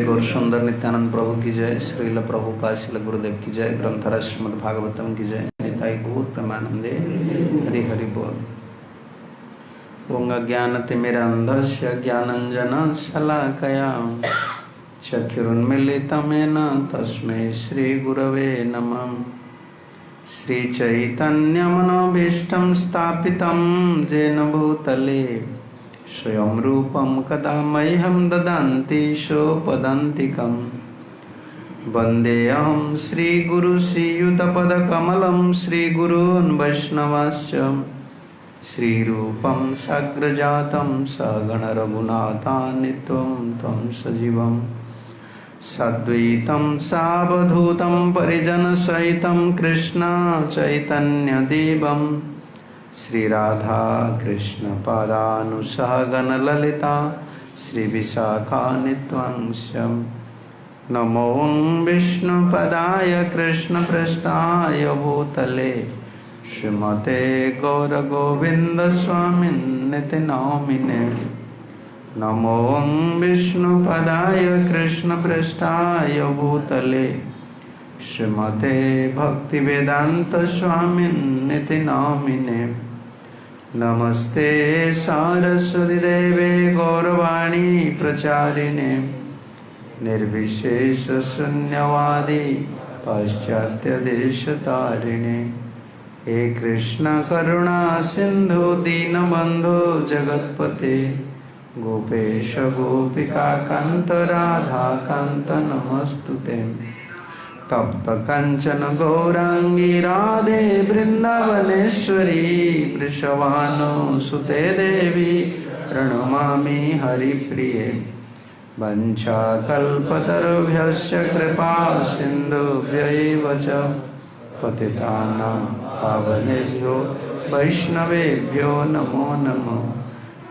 गौर सुंदर नित्यानंद प्रभु की जय। श्रील प्रभुपाद श्रील गुरुदेव की जय। ग्रंथराज श्रीमद् भागवतम की जय। निताई गौर प्रेमानंदे हरि हरि बोल। ओं अज्ञानतिमिरान्धस्य ज्ञानाञ्जन शलाकया चक्षुरुन्मीलितं येन तस्मै श्रीगुरवे नमः। श्रीचैतन्यमनोभीष्टं स्थापितं येन भूतले स्वयं रूपं कदा मह्यं ददान्ति सोपदान्तिकं। वन्देऽहं श्रीगुरु श्रीयुतपदकमलं श्रीगुरून् वैष्णवांश्च। श्रीरूपं साग्रजातं सगण रघुनाथान्वितं तं सजीवं साद्वैतं सावधूतं परिजनसहितं कृष्ण चैतन्यदेवं श्री राधा कृष्ण पादानुसहगण ललिता श्री विशाखान्वितांश्च। नमो विष्णुपदाय कृष्णपृष्ठाय भूतले श्रीमते गौरगोविन्द स्वामिन्निति नामिने। नमो विष्णुपदाय कृष्णपृष्ठाय भूतले श्रीमते भक्तिवेदांत स्वामिन्निति नामिने। नमस्ते सारस्वती देवे गौरवाणी प्रचारिणे निर्विशेष शून्यवादी पाश्चात्य देश तारिणे। हे कृष्ण करुणा सिंधु दीनबंधु जगतपते गोपेश गोपिका कांत राधा कांत नमस्तुते। तप्त कंचन गौरांगी राधे वृंदावनेश्वरी वृषभानुसुते देवी प्रणमामि हरिप्रिये। वंशाकल्पतरुभ्यश्च कृपा सिन्धुभ्यैव च पतितानां पावनेभ्यो वैष्णवेभ्यो नमो नमः।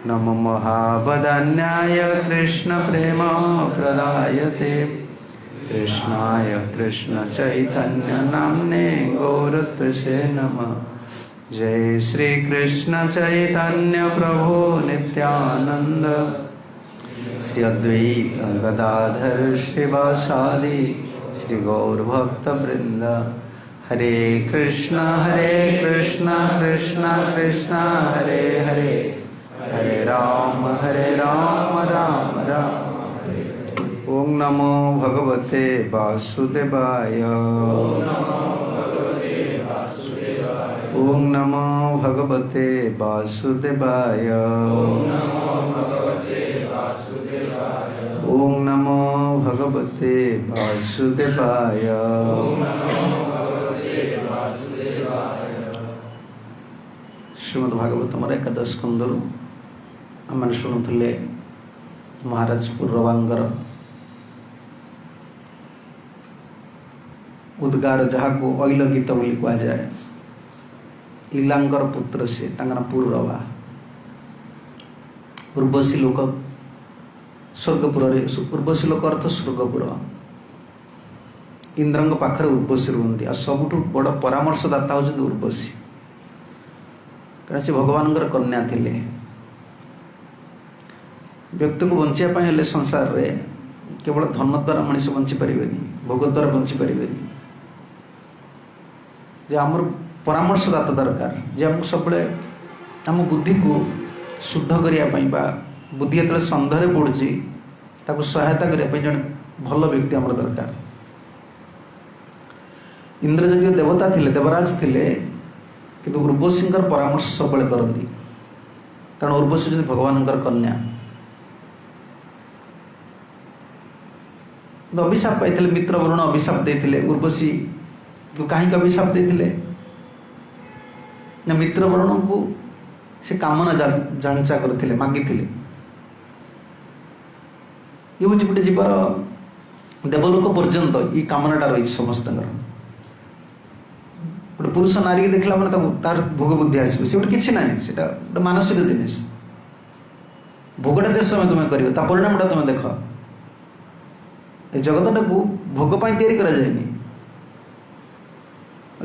नमो महावदान्याय कृष्णप्रेम प्रदायते कृष्णाय कृष्ण चैतन्य नाम्ने गौरत्वसे नमः। जय श्री कृष्ण चैतन्य प्रभु नित्यानंद श्री अद्वैत गदाधर श्रीवासादि श्री गौर भक्त वृंद। हरे कृष्ण कृष्ण कृष्ण हरे हरे हरे राम राम राम। ओम नमो भगवते वासुदेवाय। ओम नमो भगवते वासुदेवाय। ओम नमो भगवते वासुदेवाय। श्रीमद् भागवतम एकादश स्कंदरु आम शुणुले महाराज पूर्ववांगर उद्गार जहाँ को ऐल गीत बोली कह जाए। इलांगर पुत्र से पूर्ववा उर्वशी लोक स्वर्गपुर उर्वशी लोक अर्थ स्वर्गपुर इंद्र पाखरे उर्वशी रुहती आ सबुठ बड़ परामर्शदाता होती उर्वशी कारण से भगवान कन्या थिले। व्यक्ति को बचापी संसार रे केवल धन द्वारा मनीष बंची पारे भोग द्वारा बंची पारे जे आमर परामर्शदाता दरकार जे आम सब आम बुद्धि को शुद्ध करने बुद्धि जो सन्धरे पड़ुची ताको सहायता करने जन भल व्यक्ति आमर दरकार। इंद्र जदि देवता थिले देवराज थिले किंतु उर्वशी परामर्श सब करती कारण उर्वशी जो भगवान कन्या अभिशाप पाई मित्र वरुण अभिशाप देते उर्वशी को कहीं अभिशाप देते ना मित्र वरुण को से कामना जांचा करते मागी ये हूँ गोटे जीवर देवलोक पर्यंत ये कामनाटा रही समस्त गोटे पुरुष नारी की देखला मैंने तार भोग बुद्धि आसो से गोटे कि ना गोटे मानसिक जिनिस भोगटा के समय तुम्हें कर परिणामटा तुम्हें देख जगतटा को भोग तैयारी करा जाएनी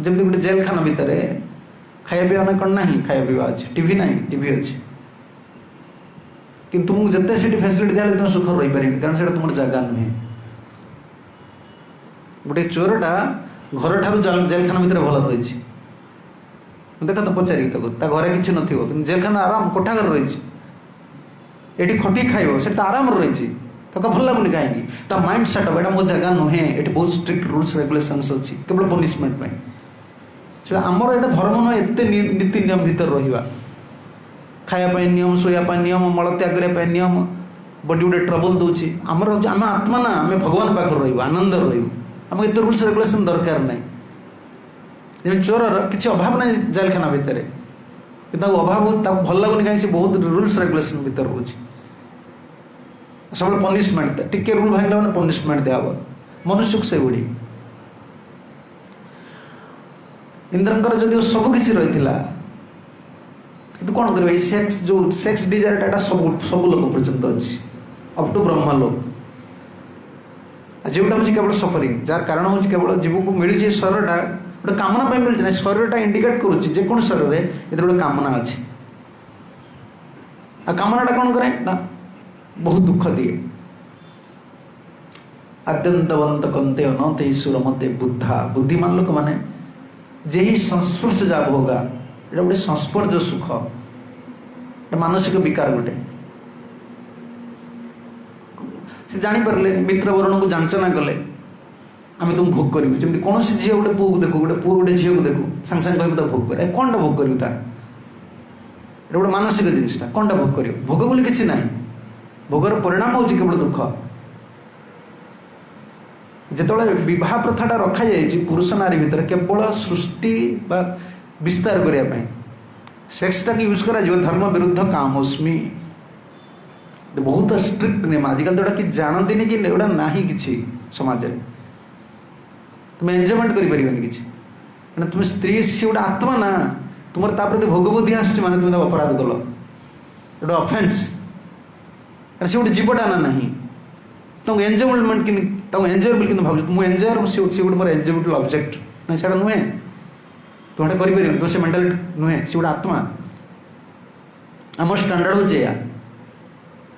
जमी गोटे जेल खाना भितर खाया पीवा कौन ना खाया पीवा अच्छे टीवी ना टीवी अच्छे कि तुमको जिते से फैसिलिटी दिया तुम सुख रही पारे कारण से तुम जगह नुहे गोटे चोरटा घर ठार जेल खाना भितर भल रही देख तो पचारि घरे किसी न जेल खाना आराम कोठा घर रही ये खटी खाइब से आराम रही तो भल लगुनि कहीं माइंड सेटअप एटा मो जगह नुहे ये बहुत स्ट्रिक्ट रूल्स रेगुलेशंस अच्छी केवल पनिशमेंट आमर यहाँ धर्म नुहे एत नीति नियम भितर रहा खायापी नियम शोयापी नियम मल त्याग करने नियम बॉडी गोटे ट्रबल दूसरी आमर आम आत्मा ना आम भगवान पाखे रनंद रम एत रूल्स रेगुलेशन दरकार ना चोर किसी अभाव ना जेल खाना भितर अभाव भल लगुनि कहीं से बहुत रूल्स रेगुलेशन भितर रोचे सब पनिशमेंट टिके रूल भांगला मैंने पनिशमेंट दिया मनुष्य को से बुढ़ी इंद्रंकर जदि सबकि रही कि कौन कर सेक्स जो सेक्स डिजायर सब सब लोक पर्यंत अच्छी अप टू ब्रह्म लोक जीवटा हूँ केवल सफरिंग जार कारण हूँ केवल जीव को मिली शरीरटा गोटे कामना मिलती ना शरीरटा इंडिकेट करुच्ची जेको शरीर में ये गोटे कामना अच्छी आ कामनाटा कौन करे ना बहुत दुख दिए आद्यंतवंत कंते अनंत ईश्वर मते बुद्धा बुद्धिमान लोक माने जे ही संस्पर्श जा होगा ये गोटे संस्पर्श सुख मानसिक विकार गोटे से जानीपारे मित्र वरुण को जांचना कले आम तुम भोग करूँ जमी कौन झील गोटे पुओ को देखो गोटे पुओ गोटे झील को देखो सांगे सांगे कह भोग कर कौनटा भोग करूँ तार गोटे मानसिक जिनसा कौनटा भोग कर भोग बोली किसी ना भोगर परिणाम हूँ केवल दुख जिते विवाह प्रथाटा रखा जाए पुरुष नारी भितर केवल सृष्टि बा विस्तार करने सेक्सटा की यूज करा धर्म विरुद्ध काम होस्मी बहुत स्ट्रिक्ट नियम आजिकल तो कि जानती नहीं कि एटा ना कि समाज में तुम एंजॉयमेंट कर तुम स्त्री सी गोटे आत्मा ना तुम प्रति भोगबुद्धि आस तुम अपराध कल गोटे अफेन्स से गोटे जीवटा ना ना तुमको एंजॉयमेंट कि एंजॉयबल कि भाव मुझे एंजॉयर सी गोटे मोर एंजॉयबल ऑब्जेक्ट ना से नुहे तुम कर तुम से मेंटाल नुहे सी गोटे आत्मा आम स्टांडर्ड हो या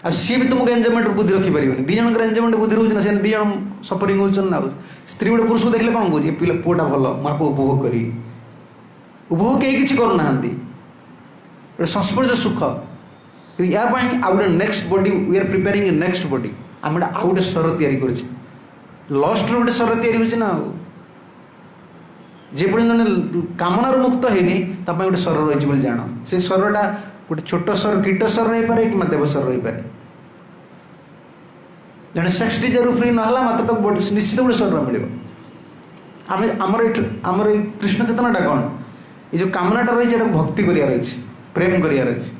आ सी भी तुमको एंजॉयमेंट बुद्धि रखिपार दी जन एंजॉयमेंट बुद्धि रोचे ना से दी जन सफरिंग होना स्त्री गोटे पुरुष को देखले कौन कहे पिला पुआटा भल माँ को उपभोग करी उपभोग कहीं किसी करना गोटे संस्पर्श सुख या आउ गोटे next body we are preparing next body आम गोटे आउ गोटे शर तैयारी लस्ट गोटे शर तैयारी हो जन कामनार मुक्त है गोटे शर रही जान से शरटा गोटे छोट शर कीट शर रही पारे कि देव शर रही पारे जन सेक्स डिजायर फ्री ना मत तो निश्चित गोटे शरीर मिले आमर कृष्ण चेतनाटा कौन ये जो कामनाटा रही है भक्ति करार अच्छे प्रेम करार अच्छे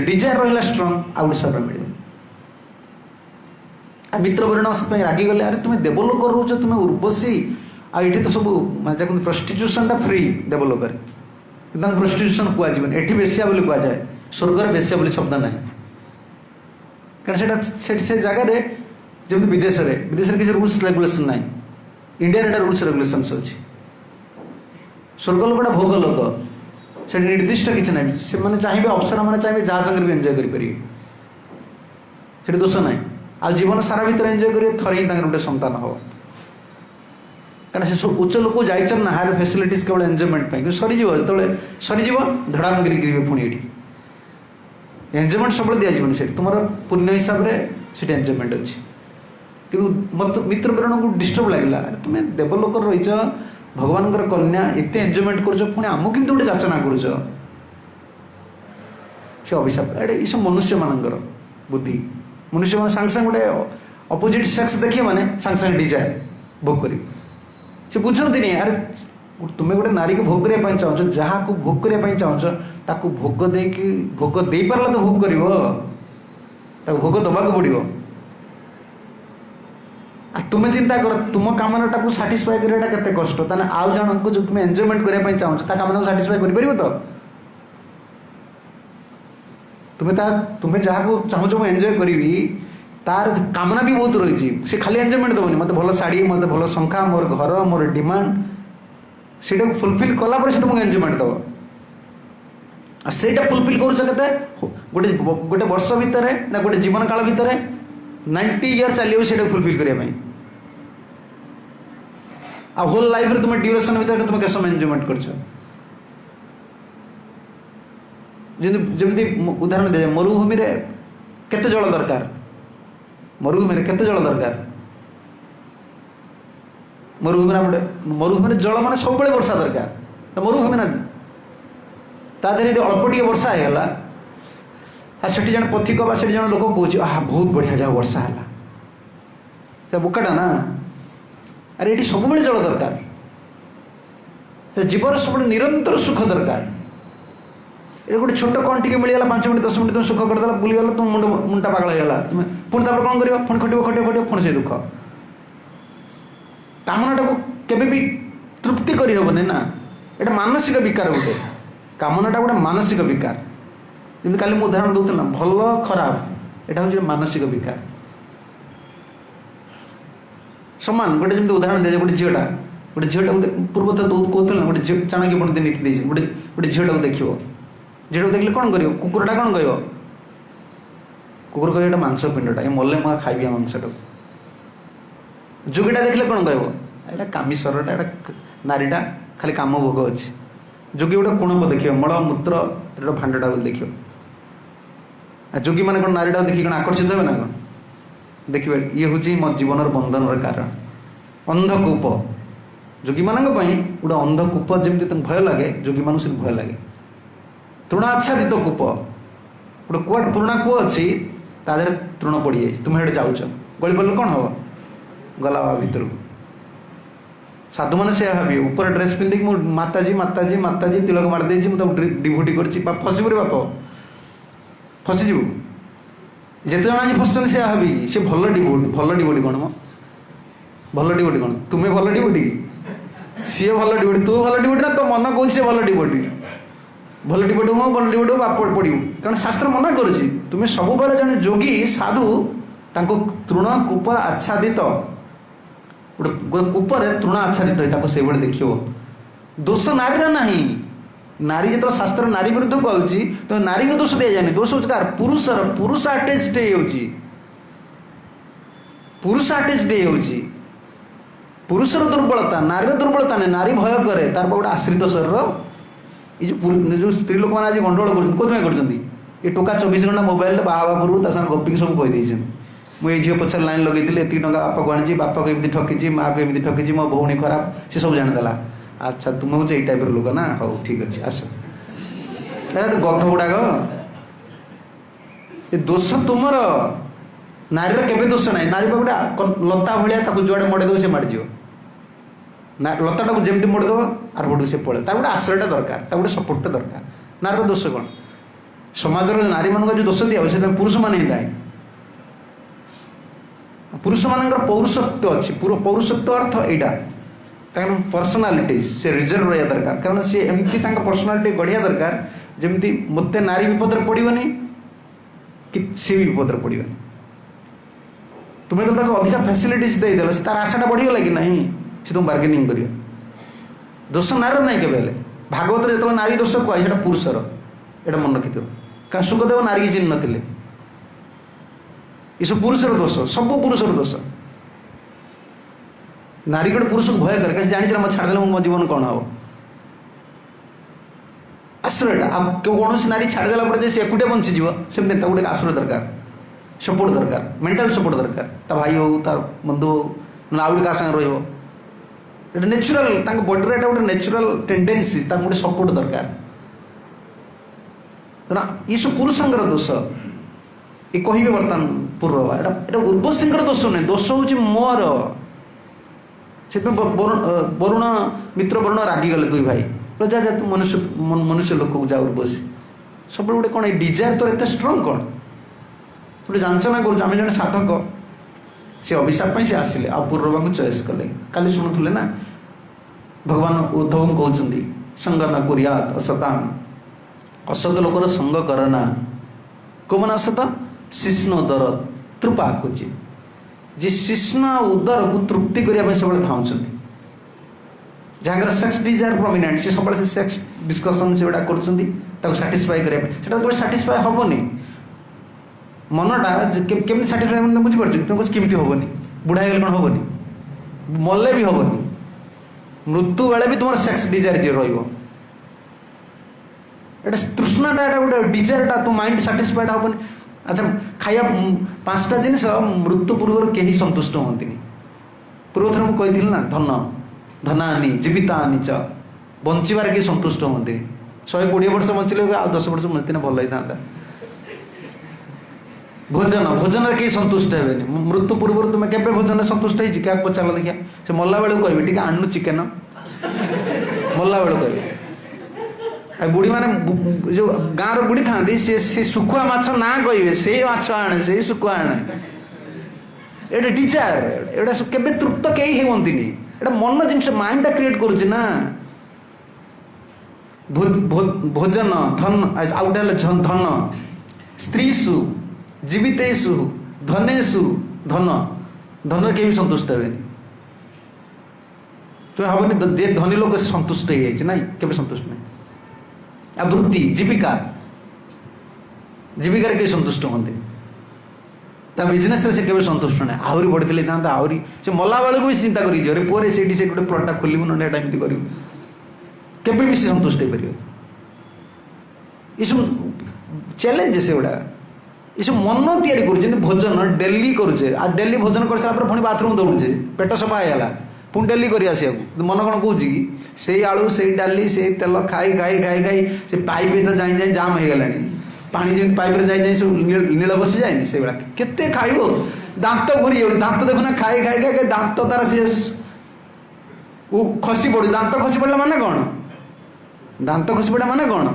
डिजायर रहा स्ट्रंग आउ गोटे शरीर मिले मित्र वर्ण रागिगले अरे तुम्हें देवलोक रोच तुम्हें उर्वशी आई तो सब मैं प्रस्टिट्यूशनटा फ्री देवलोक प्रस्टिट्यूशन कहन ये बेसिया बोली कहुए स्वर्गर बेसिया बोली शब्द ना कारण से जगार जमी विदेश किसी रूल्स रेगुलेशन ना इंडिया रूल्स रेगुलेशन अच्छी स्वर्ग लोकटा भोग लोक से निर्दिष्ट किसी ना से मैंने चाहिए अफसर मैंने चाहिए जहाँ संगे भी एंजॉय करें दोष ना आ जीवन सारा भर एंजॉय करेंगे थरे ही गोटे संतान हम कारण से उच्च लोक जाइए ना हायर फैसिलिटीज केवल एंजॉयमेंट सरीज जो सरीज धड़ाम गिरी पुणी ये एंजॉयमेंट सब दिजावन से तुम पुण्य हिसाब से एंजॉयमेंट अच्छी कि मत मित्र प्रेरण को डिस्टर्ब लगे अरे तुम देवलोक रहीच भगवान कन्या एत एंजॉयमेंट कर आमको किमती गोटे जाचना कर अभिशाप ये सब मनुष्य मानकर बुद्धि मनुष्य मान सांगे सांगे गोटे अपोजिट सेक्स देखिए मैंने सांगे सांगे डिजायर भोग कर बुझती नहीं अरे तुम्हें गोटे नारी को भोग करने चाहो जहाँ को भोग करने चाहो ताकू भोग दे पारा तो भोग कर भोग दबाक पड़ो तुम्हें चिंता कर तुम कामनाटा को साटिस्फाई करवाटा केते कष्ट ताने आउ जन को जो तुम एंजॉयमेंट करने चाहो कामना को साटिस्फाई कर तो तुम्हें जहाँ को चाहो मुझे एंजॉय करी तार कामना भी बहुत रही से खाली एंजॉयमेंट दबनी मत भल शाढ़ी मत भल शंखा मोर घर मोर डिमांड से फुलफिल कलापर से तुमको एंजॉयमेंट दब से फुलफिल कर गोटे गोटे वर्ष भितर ना गोटे जीवन काल भितर 90 इयर चलिए से फुलफिल करने होल लाइफ रे तुम ड्यूरेशन भितर तुम के समय एंजॉयमेंट कर जमी उदाहरण दिए मरुभूमि केते जल दरकार मरुभूमि केते जल दरकार मरुभूमि जल मान सब वर्षा दरकार मरुभूमि ना तादेह अल्प टे वर्षा होगा से जन पथिक से जन लोक कौच बहुत बढ़िया जहाँ वर्षा है बोकाटा ना अरे ये सब जल दरकार जीवन सब निरंतर सुख दरकार ये गोटे छोट कौन टी मिलगला 5 मिनट 10 मिनट तुम सुख करदेला बुलीगला तुम मुंडा पागल होगा तुम पुणी तापर कौन कर पुणी खटिव पुणी से दुख कामनाटा को केबे भी तृप्ति करहबनी ना ये मानसिक विकार गोटे कामनाटा गोटे मानसिक विकार जमी काली मुझे उदाहरण दूसरा भल खराब यहाँ हूँ मानसिक विकार सामान गोटे जमी उदाहरण दिए गोटे झीटा पूर्व तो कहते ना गोटे चाणक्य पंडित नीति गोटे गोटे झीटा देखो झीटा देखिए कौन कर कुकुरटा कौन कह कुकुर कह मांस पिंडटा ये मल्ले मुआ खाइबी मांसटा जोगीटा देखिले कौन कह कामीश्वरटा नारीटा खाली काम भोग अच्छी जोगी गोटे कुणप देखिए मल मूत्र भांडटा देखिए जोगी मैंने कौन नारीटा देखिए कौन आकर्षित हे ना कौन देखिए ये हूँ मो जीवन बंधन कारण अंधकूप जोगी मान गोटे अंधकूप जमी भय लगे जोगी मान से भय लगे तृणाच्छादित कूप गोटे कुआटे पुराणा कूप अच्छी तादेह तृण पड़ जाए तुम्हें ये जाऊच गली पड़े कौन हम गला भर को साधु मैंने से भावी ऊपर ड्रेस पिंधिक मु माताजी माताजी माताजी तिलक मारदे मुझे डिभूटी कर फसबू रे बाप फसीजु जिते जन आज फसुन से भावी सी भल डिभूटी कौन मो भल डिभूटी कौन तुम्हें भल डिभूटी सी भल डिभूटी तू भल डिभूटी ना तो मन कौन सी भल डिभूटी भल डिभूटी हो भल डिभूटी हो बाप पड़ू कारण शास्त्र मना कर तुम्हें सब बेले जन जोगी साधु तृण कूप आच्छादित गोटे कूपर तृण आच्छादित से देखो दोष नारी ना नारी जो शास्त्र नारी विरुद्ध कहूँ तो नारी को दोष दि जाए दोष हूँ कार पुरुषर पुरुष अटैच्ड पुरुष अटैच्ड पुरुषर दुर्बलता नारी दुर्बलता नहीं नारी भय करे तार गोटे आश्रित शरीर ये जो स्त्री लोक मैंने आज गंडगोल कर टोका 24 घंटा मोबाइल बाहा पूर्व ता गपिक सब कहीदे मुझे झील पचार लाइन लगे एति टाँग बापा को आनी बापा को एमती ठकी माँ को एमती ठकी मो भौणी खराब सी सब जानीदेला अच्छा तुम हूँ ये टाइप लोक ना हाँ ठीक अच्छे आस तो गथ गुड़ाक ये दोष तुम नारी केवे दोष ना नारी गोटे लता भाया जुआड़े मड़ेदेव से माड़ज लताटा को जमी मोड़देव आर पटू से पड़े गोटे आश्रयटा दरकार गोटे सपोर्टा दरकार नारी दोष कौन समाज नारी मान जो दोष दिया से पुरुष मान ही दायी पुरुष मान पौरुषत्व अच्छी पौरुषत्व अर्थ यहाँ पर्सनालीटी से रिजर्व रहा दरकार कारण सी एमती पर्सनालीटी गढ़िया दरकार जमी मत नारी विपद पड़ोनी कि सी भी विपद पड़ोनी तुम्हें तो अधिका फैसिलिटीज देदेल से तार आशाटा बढ़ीगला कि नहीं सी तुम बार्गेनिंग कर दोष नारी ना के भागवत जो नारी दोष कहे पुरुषर यहाँ मन रखि कारण सुखदेव नारी की चिन्ह नथिले ये सब पुरुषर दोष सब पुरुषर दोष नारी गोटे पुरुष को भय करे जानी छाड़देले मो जीवन कौन हम आश्रयटा कौन नारी छाड़देला से एकुटिया बंचीज सेमती गोटे आश्रय दरकार सपोर्ट दरकार मेंटल सपोर्ट दरकार ता भाई हो तार बंधु हो ना आउ क्या सागर रहा नेचुरल बॉडी एटा गोटे नेचुरल टेंडेन्सी गोटे सपोर्ट दरकार ये सब पुरुषंकर दोष ये कहे बर्तमान पूर्व एटा उर्वशी दोष नहीं दोष हूँ मोर से वरुण मित्र वरुण रागिगले दुई भाई जा जा तू मनुष्य मनुष्य लोक को जा उर्वशी सब गोटे कौन डिजायर तो एत स्ट्रंग कौन गोटे जानस ना करूँ आम जन साधक से अभिशाप से आसिले आ पूर्वा को चॉइस कले काली शुणुले ना भगवान उद्धव कहते संग न कुरियात असताम असत लोकर संग करना कौ मैंने असत शिष्ण उदर तृपा कुचित जी शिष्ण उदर को तृप्ति करने सब धाऊँ जहाँ सेक्स डिजायर प्रोमिनेंट से सब सेक्स डिस्कसन से कर साटिस्फाई करने साटिस्फाई हेनी मनटा केमी साटिस्फाई हम बुझीपार कुछ केमी हेनी बुढ़ा गले कौन हेनी मल्ले भी हेनी मृत्यु बेले भी तुम सेक्स डिजायर जी रहा तृष्णाटा गोटे डिजायरटा तो माइंड साटिस्फाइड हेनी अच्छा खाया 5टा जिनिस मृत्यु पूर्व कहीं संतुष्ट हमें पूर्व थर मुझे ना धन धनानी जीवितानी च बंचार किए संतुष्ट हमें 120 वर्ष बंचले आ 10 वर्ष बंचने भल होता भोजन भोजन कहीं संतुष्ट हे मृत्यु पूर्व तुम्हें केवे भोजन संतुष्ट हो क्या पचार देखिए से मल्ला बेलू कहे टी आणु चिकेन मल्ला बेलू कहे बुढ़ी मैंने जो गाँव बुढ़ी था सी सुखुआ माछ ना कहे से माछ आने से सुखुआ आने ये डिजायर एटा केवे तृप्त कई होती एटा मन जिन माइंड क्रिएट करुच्ची ना भोजन धन आउ गोटे धन स्त्रीषु जीवितेषु धनेषु धन धन के संतुष्ट हे तुम्हें हेनी जे धनी लोक संतुष्ट हो जाए केवे संतुष्ट नहीं आ वृत्ति जीविका जीविकार कहीं संतुष्ट हमें बिजनेस से केवे संतुष्ट ना आहरी बढ़ी था आहरी से मला बेलू भी चिंता कर पुअरे से गोटे प्लटा खोलू ना एमती कर भी से संतुष्ट हो पार ये सब चैलेंज से गुड़ा ये सब मन तैयारी कर भोजन डेली करुचे आ डेली भोजन कर सारा पुणी बाथरूम दौड़े पेट सफा होगा पुणी डेली कर मन कौन कौन कि से आलू से डाली से तेल खाई खाई खाई खाई से पाइप जाए जाए जाम हो गला पानी जमी पाइप जाए जाए सब नील बसी जाए से भाया केते खाइब दांत घूरी दांत देखुना खाई खाई खाई दांत तार सी खसी पड़ू दांत खसी पड़ा माने कौन दांत खसी पड़ा माने कौन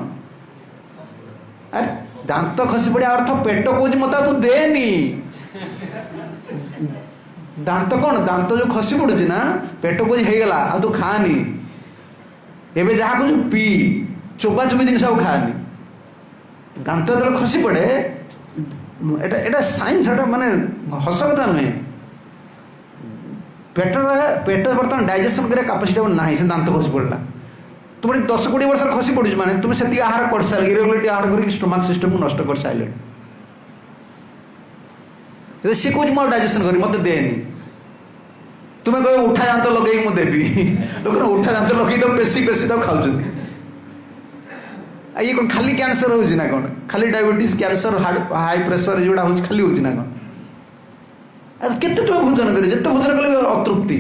अरे दांत खसी पड़ा अर्थ पेट कौच मत तू देनी दांत कौन दांत जो खसी पड़ुची ना पेट कौच होगला आ तू खानी एवं जहाँ कुछ पी चोपा चुपी जिन खानी दांत जो खसी पड़े एटा साइंस माने हस कथा नुहे पेट बर्तमान डाइजेशन कर कैपेसिटी ना से दांत खसी पड़ा तुम 10-20 वर्ष खसी पड़ू माने तुम से आहार कर सारे इरेगुलेटरी आहार कर स्टोमाक सिस्टम को नष्ट कर सारे सी कौन मुझे डाइजेशन करी मत देनी तुम्हें कह उठा दांत लगे मुझे देवी लोक उठा दांत लगे तो पेशी पेशी तो खाऊँ ये कौन खाली कैंसर हो कौन खाली डायबिटीज कैंसर हाई प्रेशर जोड़ा हो खाली हो कौन केते तुम भोजन कर जिते भोजन कले अतृप्ति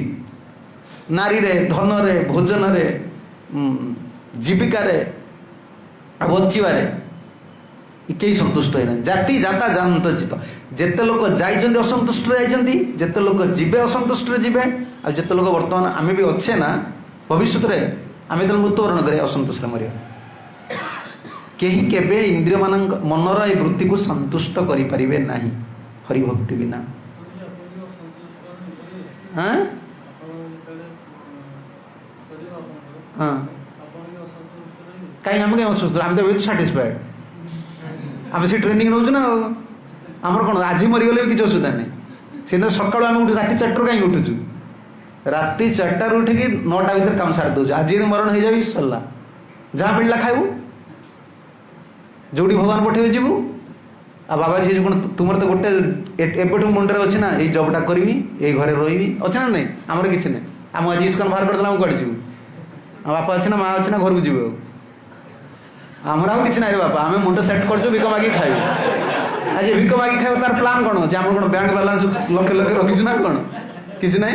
नारी रे धन रे भोजन रे जीविका बचारे कई संतुष्ट होना जाति जाता जानत चित जिते लोक जाइए असंतुष्ट जाइए जिते लोक जीवे असंतुष्ट जीवे आते लोक बर्तमान आम भी अच्छे ना भविष्य में आम जो मृत्युवरण करें असंतुष्ट मरिया कहीं केवे इंद्रिय मान मनर ये वृत्ति को संतुष्ट करें ना हरिभक्ति बिना हाँ हाँ कहीं आम कहीं असंतुष्ट आम तो साटिस्फाइड आम से ट्रेनिंग नौ ना आमर कौन आज मरीगले भी किसी असुविधा नहीं से सका आम राति 4टार कहीं उठुचु राति 4टार उठिकी 9टा भर काम सारी दूसरे आज मरण हो जाए सरला जहाँ मिलला खाइबू जोड़ी भगवान पठे जीवु आ बाबा जी कौन तुम तो गोटे एवं मुंडे अच्छे ना ये जबटा करी ये घरे रही अच्छे ना नहीं आमर किसी ना आम आज इस्कन बाहर करदेला कड़े जीवु आ बापा अच्छे ना माँ अच्छे ना घर को जीव आमर आउ कि ना बापा आम मुंड सेट कर भिक मागी खाइबू आज भिक मागी खाइब तार प्लान कौन अच्छे आम कौन बैंक बालांस लक्ष लक्ष रखी ना कौन कि ना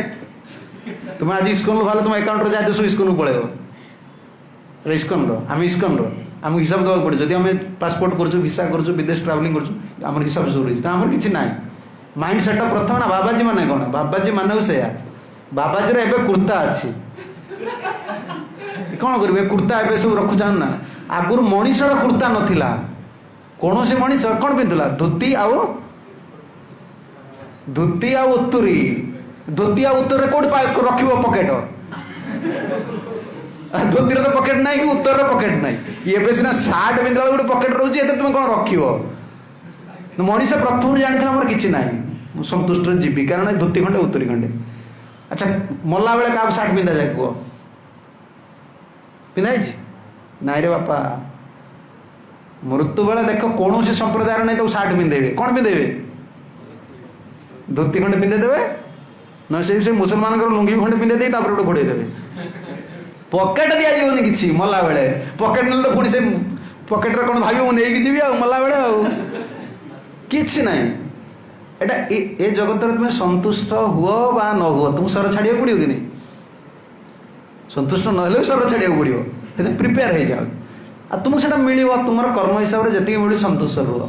तुम आज इस्कन भाव तुम एकाउंट जाए सब इस्कन पलैब इस्कन आम इस्कन आमको हिसाब देवा पड़े जब आम पासपोर्ट कर भिसा कर विदेश ट्रावेलिंग कर हिसाब सब रही तो आम कि ना माइंड सेट प्रथम ना बाबाजी मैंने कौन बाबाजी मान से बाबाजी एवं कुर्ता अच्छी कौन करेंगे कुर्ता एवं सब रखुचान ना आगुरी मनीषर कुर्ता नाला कौन से मनीष कौन पिंधुला धोती धोती उत्तरी धोती उत्तर कौट रख पकेट धोतीर तो पकेट ना कि उत्तर पकेट ना ये सीना सार्ट पिंधला गोटे पकेट रोचे तुम कौन रख मनीष प्रथम जानी मोर कि ना संतुष्ट जीवी कारण धोती खंडे उत्तरी खंडे अच्छा मरला बेले क्या सार्ट पिंधा जाए कह पिंधाई नाई रे बापा मृत्यु बेले देख कौन से संप्रदाय नहीं तो सार्ट पिंधेबे कौन पिंधेबे धोती खंडे पिंधेदेवे न से मुसलमान लुंगी खंडे पिंधे दे गोटे घोड़े देवे पकेट दि जावन कि मला बेले पकेट ना तो पुणी से पकेट कौन भाव मुझे जी मला बेले कि ना एटा ए जगत तुम्हें संतुष्ट हुओ बा न हुओ तुम सर छाड़ा पड़ो कि नहीं संतुष्ट ना सर छाड़ा पड़ो प्रिपेयर हो जाओ आ तुमको से मिल तुम कर्म हिसाब से जी मिल संतुष्ट रुह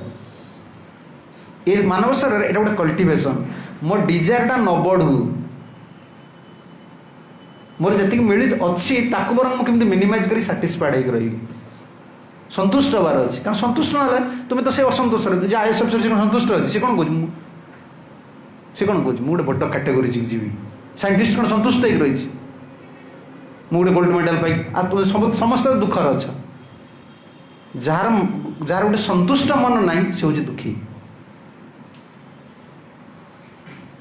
ये मानव शरीर ये गोटे कल्टिवेशन मो डिजायरटा न बढ़ू मोर जी मिली अच्छी बर मुझे मिनिमाइज कर साटिस्फाइड होकर रही संतुष्ट हबार अच्छी कारण संतुष्ट ना तुम्हें तो से असंतोष जो आईएएस अफिसर से संतुष्ट अच्छी सी कौन कह गोटे बड़ कैटेगोरी जी साइंटिस्ट कौन संतुष्ट हो रही मुझे गोल्ड मेडल पाई तुम सब समस्त दुखर अच्छा जार जार गोटे संतुष्ट मन ना से हूँ दुखी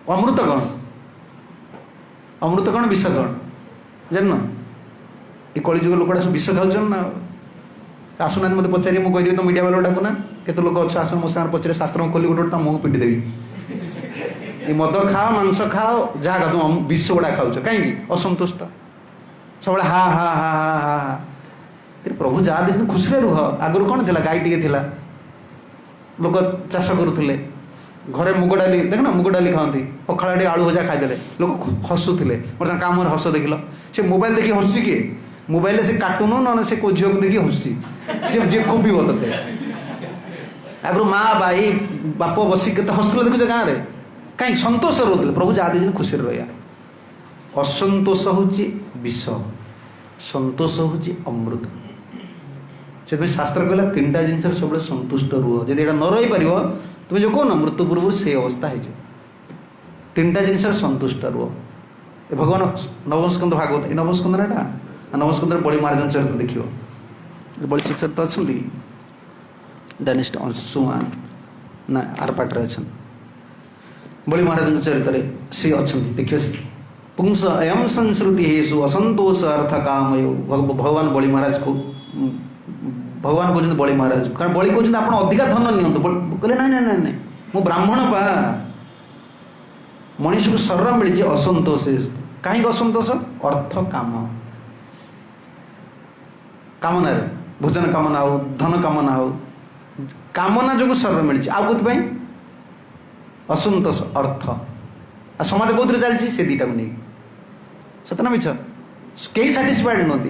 अमृत कौन विष कौन जान ये कलिजुग लोकटा सब विष खाऊन ना आसुना मत पचारे मुझे कहीदेवी तो मीडिया वाला डाकुना केत लोक अच्छे आसन मो सागर पचारे शास्त्र खोली गोटे गोटे मुँह पिटी देवी ये मद खाओ मांस खाओ जहाँ खा तुम विष गुड़ा खाऊ कहीं असंतुष्ट सब हा हा हा हा हा हा प्रभु जहाँ देखते खुशी रुह आगुरी कौन थी गाई टे लोक चाष करुले घरे मुग डाली देख ना मुग डाली खाती पखाड़ा टे आलू भजा खाईदे लोक हसुले बर्तमान काम हस देख से मोबाइल देखिए हसुची किए मोबाइल से कार्टून ना से को झील को देखिए हसुची सी जी खोब ते आगु माँ भाई बाप बस के हसुले देखुचे गाँव में कहीं सतोष रोते प्रभु जहाँ देखते खुशी रहा असंतोष हूँ विष संतोष हूँ अमृत से शास्त्र कहला तीन टा जिन सब संतुष्ट रुह जब यहाँ न रही पार तुम्हें जो कौन मृत्यु पूर्व से अवस्था हो तीन टा जिन संतुष्ट रुह भगवान नवस्कंद भागवत नवस्कंद ना नवस्कंद बड़ी महाराज चरित्र देख बड़ी चरित्र अच्छा डायनेस्ट अंशुमान ना आर पाटे अच्छा बड़ी महाराज चरित्र सी अच्छा देखिए पुंस अयम संस्कृति हेसु असंतोष अर्थ कामयो भगवान बड़ी महाराज को भगवान कहते बड़ी महाराज कारण बड़ी कहते आप अधिका धन नियंतु कहले ना ना ना मु ब्राह्मण पा मनीष को शरीर मिली असंतोष कहीं असंतोष अर्थ काम कामना भोजन कामना हो धन कामना हो कामना जो शरीर मिली आउ कौन असंतोष अर्थ आ समाज बहुत चलती से दीटा को नहीं सतना मिछ कई साटिस्फाइड नुहति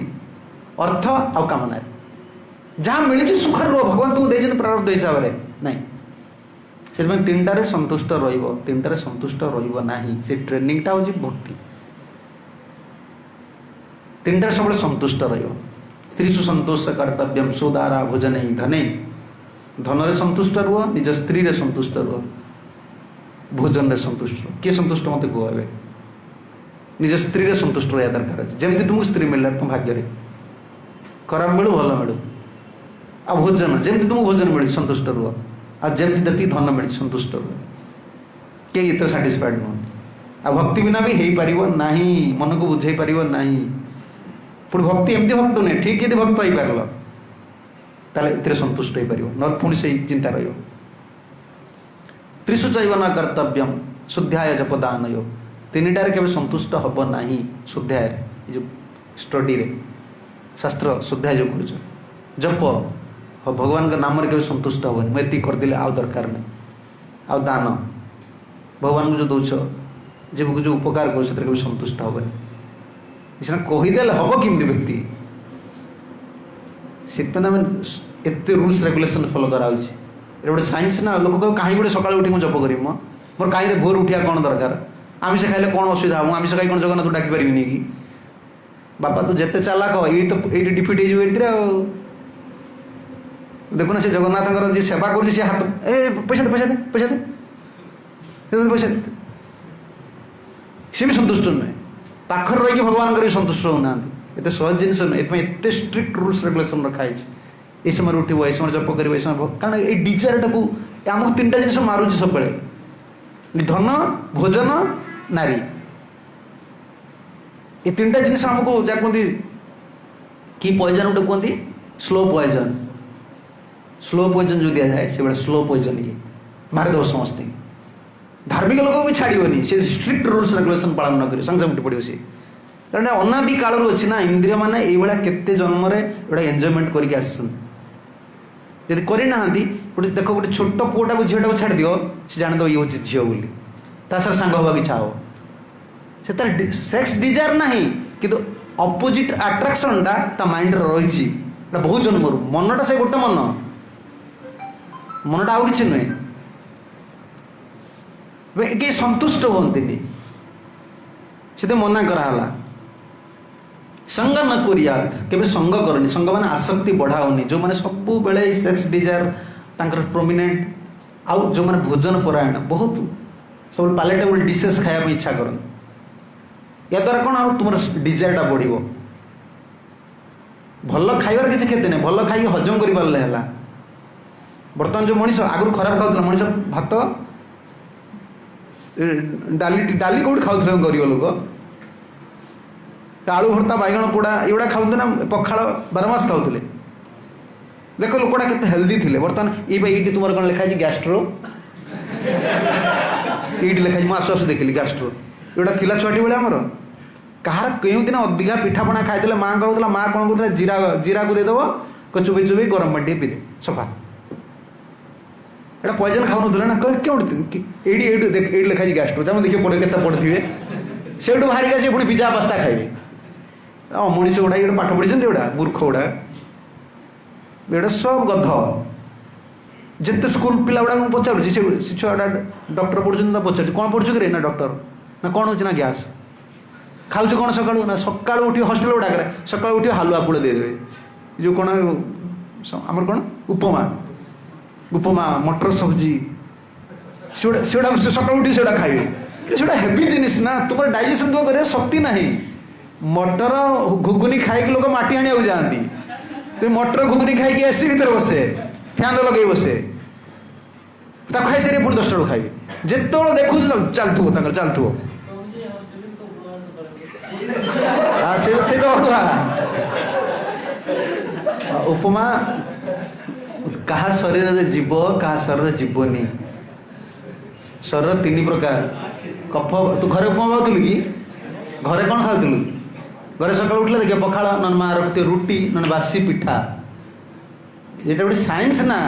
अर्थ आ कामना जहाँ मिली सुख रुह भगवान तुमको देखते प्रारब्ध हिसाब से नहीं से तीन टारे संतुष्ट तीन टारे संतुष्ट रही से ट्रेनिंगटा हूँ भक्ति तीन टारे सब संतुष्ट स्त्रीषु संतोष कर्तव्यम सोदारा भोजन धने धन संतुष्ट रुह निज स्त्री रे संतुष्ट रुह भोजन रे संतुष्ट किए संतुष्ट मत कह निज स्त्री रे संतुष्ट रहा दरकार जमी तुमको स्त्री मिलला तुम भाग्य खराब मिलू भल मिलू आ भोजन जमी तुमको भोजन मिली संतुष्ट रुह आ जमी जी धन मिली संतुष्ट रुह कई इतना साटिस्फाइड नुह आ भक्ति बिना भी हो पार ना मन को बुझे पार ना पुणी भक्ति एमती भक्त नुहे ठीक यदि भक्त हो पार ताले इतने संतुष्ट हो पार न पुणी से चिंता रही त्रिषु चैव न कर्तव्यम शुद्धाय जपदानयो तीन टारे केवल संतुष्ट हम ना शुद्धाय जो स्टडी रे शास्त्र शुद्धाय जो कर जप भगवान का नाम के संतुष्ट हेनी मुझे करदे आउ दरकार नहीं आउ दान भगवान को जो दौच जीव को जो उपकार कर संतुष्ट हेनी सीना कहीदे हम किमती व्यक्ति से एत रूल्स रेगुलेशन फॉलो कराऊँ गोटे साइंस ना लोक कह कहीं गोटे सकाल उठी जप करी मोर कहीं भोर उठा कौन दरकार आमिष खाइले कौन असुविधा हम आमिष खाई कौन जगन्नाथ डाक पारि कि बापा तू जिते चालाक ये डिफिट हो देखुना से जगन्नाथ जी सेवा कर हाथ ए पैसा दे पैसा दे पैसा दे पैसा दे सी भी संतुष्ट नुहे पाखर रही भगवान संतुष्ट होना एत सहज जिन नुहे एत स्ट्रिक्ट रूल्स रेगुलेशन रखाई ये समय उठो ये समय जप कर कारण ये डिजायर टाक आमको 3टा जिन मारूँ सब धन भोजन नारी ये 3टा जिन आमको जहाँ कहते कि पॉइजन गोटे कहते स्लो पॉइजन जो दि जाए से भाई स्लो पॉइजन ये मारिदेव समस्त धार्मिक लोक भी छाड़ोनी से स्ट्रिक्ट रूल्स रेगुलेशन पालन न कर संगे उठी पड़ो सी कारण अनादि काल अच्छी ना इंद्रिय मैंने ये जन्म गोटे एंजयमेंट करके आदि करना गोटे देख गोटे छोट पुओटा को झीटा को छाड़ दियो से जाने दो ये हूँ झील बोली साथ सांग हाँक इच्छा हो से तार सेक्स डिजायर ना कि अपोजिट आट्राक्शन ता माइंड रही बहुत जन्म मनटा से गोटे मनटा आउ कि नुहे कई संतुष्ट हमें से मना कराला संग न करियात केबे संग करनी संग माने आसक्ति बढ़ाओनी जो माने सब बेले सेक्स डिजायर तांकर प्रोमिनेंट आउ जो माने भोजन परायण बहुत सब पैलेटेबल डिशेस खाया इच्छा करन या द्वारा कौन आ तुम डिजायरटा बढ़ो भल खाइबार किसी क्षति नहीं भल खाई हजम कर पारे है बर्तमान जो मनीष आगु खराब खाऊला मनीष भात डाली कौट खाऊ गरीब लोक आलू भर्ता बैगण पोड़ा एगुड़ा खाऊ ना पखाड़ 12 मास खाऊले देख लोकटा के हेल्दी थे बर्तमान ये तुम कौन लिखाई गैस्ट्रो ये लिखाई मुझे आसु आसु देखिली गैस्ट्रो जोटा थी छुआटी भाई आमर कहार कई दिन अधिका पिठापणा खाई माँ कहूला माँ कौन कहूला जीरा जीरा को देदेव को चुबई चुबई गरम पानी पीदे सफा एटा पॉइजन खाऊ ना क्यों ये लिखाई गैस्ट्रो जब देखिए पड़े के पढ़ुवे से बाहर आसे पुणी पिज्जा पास्ता खाइबे मनीष गुड़ा ये पाठ पढ़ी गुड़ा मूर्ख गुड़ा ये सब गध जिते स्कूल पिला गुड़ा पचार छुआ डॉक्टर पढ़ुं पचार कौन पढ़ु कि ना डॉक्टर ना कौन हो गैस खाऊ कौन सकालू ना सका उठी हस्टेल गुड़ाक सका उठी हालुआ पुड़े देदेवे जो कौन आमर कौन उपमा उपमा मटर सब्जी से सका उठी से खाइबे से हेवी जिनिस ना तुम डाइजेशन को कर शक्ति ना मटर घुगुनी खाई लोग माटी आने जाती तो मटर घुगुनी खाई एसी भर बसे फैन लगे बसे खाई सारे पुणी 10टा खाइबे जिते देखु चलथो चलथो से तो अड़ुआ उपमा क्या शरीर जीव क्या शरीर जीवनी शरीर 3 प्रकार कफ तू घरे उपमा खाऊलु कि घरे कौन खाऊलु घरे सका उठले देखिए पखाड़ न माँ रखते रुटी न बासी पिठा ये गोटे साइंस ना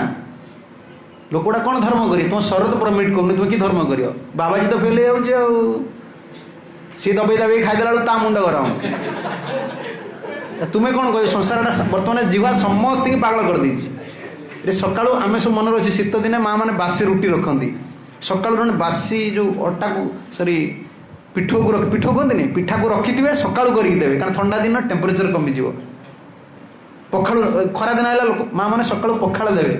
लोक गुड़ा कौन धर्म करी तुम शरीर तो परमिट कर तुम कि धर्म कर बाबाजी तो फेल हो सी दबे दबे खाईदेला ता मुंड गरम तुम्हें कौन कह संसार बर्तमान जीवा समस्त पागल कर देती सका आम सब मन अच्छे शीत दिने माँ मैंने बासी रुटी रखती सका बासी जो अटा को सॉरी पिठ को पिठ कहते पिठा को रखी थे सका करदेवे कारण ठंडा दिन टेम्परेचर कमिज पखाड़ खरा दिन है लोक माँ मैंने सका पखाड़ देवे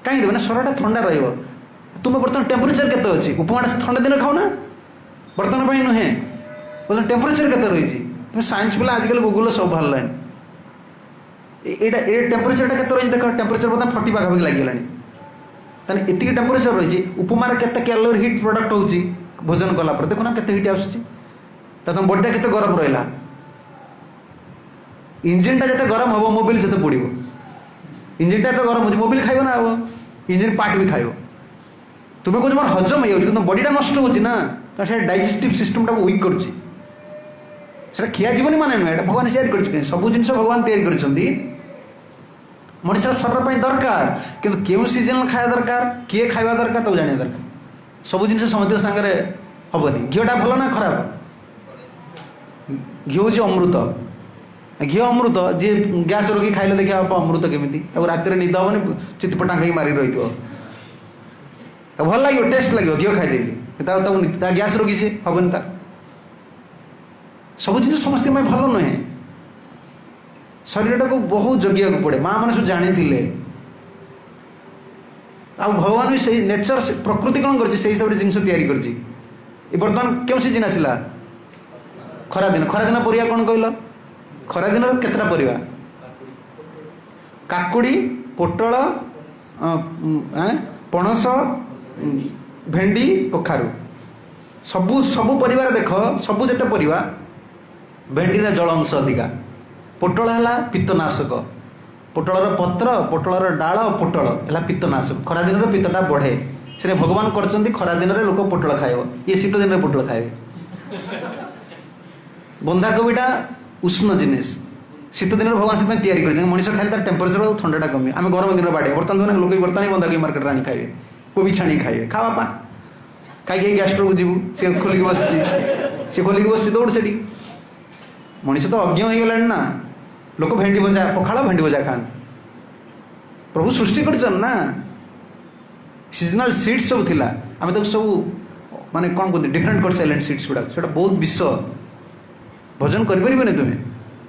कहीं देवे ना शरीर ठंडा रुम बर्तमान टेम्परेचर केते अच्छी उपमाटा ठंडा दिन खाऊ ना बर्तमान नुहे बर्तमान टेम्परेचर केते रही तुम साइंस पिला आजिकल गूगल सब बाहर ये टेम्परेचर केते रही देख टेम्परेचर बर्तमान 40 पाखापाखि लगे ताले एतिक टेम्परेचर रही उपमार केते कैलोरी हिट प्रोडक्ट होची भोजन कला पर देखो ना केते हिट आसुची तुम बॉडी केते गरम रहा इंजिन टा जते गरम हम मोबिल से पोड़ इंजिन टा तो गरम हो मोबिल खाइब ना इंजिन पार्ट भी खाइब तुम्हें कौन मोर हजम हो बॉडीटा नष्ट होची ना कारण डाइजेस्टिव सिस्टम वीक कर खिया जीवन माने नुहे भगवान तैयारी कर सब जिन भगवान तैयारी कर मनुष्य शरीर दरकार किंतु केउ सीजन खाया दरकार किए खाଇବା दरकार तो जानिया दरकार सब जिन समस्त सांगे हेनी घीटा भल ना खराब घी हूँ अमृत घी अमृत जी गैस रोगी खाइले देखिए अमृत केमी राति निद हेनी चितपटा खाई मारी रही भल लगे टेस्ट लगे घी खाईदेवी गैस रोगी सी हेनी सब जिन समस्त भल नुहे शरीर को बहुत जगिया को पड़े माँ मैंने सब जानी आ भगवान भी सही नेचर प्रकृति कौन कर हिसाब से जिनस या बर्तमान क्यों सीजन आसला खरा दिन परिया कौन कहल खरा दिन केतटा परिया काकुड़ी पोटल पणस भेंडी कखारू सबू सबू परिवार देख सबू जिते परिवा भेंडी जल अंश अधिका पोटल है पित्तनाशक पोटलर पत्र पोटलर डाल पोटल है पित्तनाशक खरा दिन पित्तटा बढ़े से भगवान कर खरा दिन में लोक पोटल खाइब ये शीत दिन में पोटल खाइबे बंधाकोबीटा उष्ण जिनिस शीत दिन में भगवान से तैयारी कर मनीष खाइले तार टेम्परेचर ठंडाटा कमी आम गरम दिन बाड़े बर्तमान लोक बर्तमान बंधाकोबी मार्केट आनी खाइबे कोबी छाणी खाइबे खा बापा कहीं गैस्ट्रो को जीवु सी खोलिक बस दौड़ से मनीष तो अज्ञ हो गला ना लोक भेंडी भजा पखाड़ भेंडी भजा खाते प्रभु सृष्टि करना सीजनाल सीड्स सब थिला आम तो सब माने कौन कहते डिफरेंट कर साइलेंट सीड्स गुड़ा से बहुत विष भजन करें तुम्हें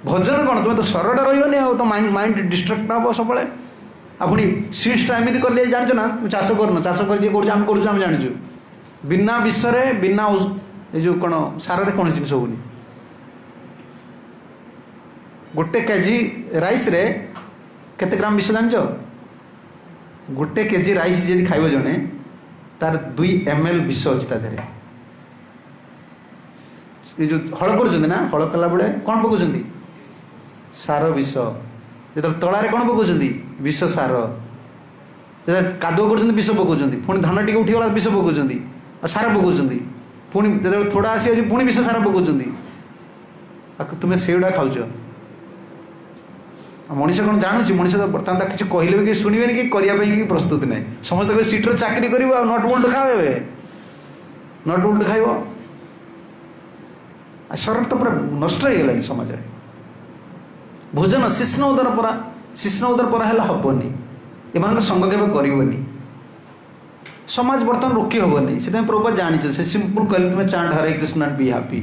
भजन कौन तुम्हें तो सरटा रही तो माइंड डिस्ट्रक्ट हम सब पुणी सीड्सटा एमती कर जान ना चाष कर चाष कर जाचु बिना विषय बिना जो कौन सारे कौन जिन होनी गोटे केजी राइस रे केते ग्राम विष जान गोटे केजी राइस जी खाइब जड़े तार 2 ml विष अच्छी ये जो हल कर ना हल कला बेले कौन पकाउं सार विष जो तलारे कौन पकाउं विष सार कादुआ कर विष पकाउं पुणी धान टी उठीगला विष पकाउं सार पकाउं पुणी जो थोड़ा आसी पुणी विष सार पकाउं तुम्हें सेगुड़ा खाऊच मनीष कौन जानूँ मनीष तो बर्तमान किसी कहले भी शुणे कि करने प्रस्तुत ना समस्त सीट्रे चाकरी कर नट बोल्ट खाए नट बोल्ट खाइब शरीर तो पूरा नष्ट हो गला समाज भोजन शिष्ण उदर परा शिष्ण उदर परा हेनी एम संग के करनी समाज बर्तमान रोकी हेनी से प्रभु जानी से सिंपल कहले तुम्हें chant Hare Krishna and be happy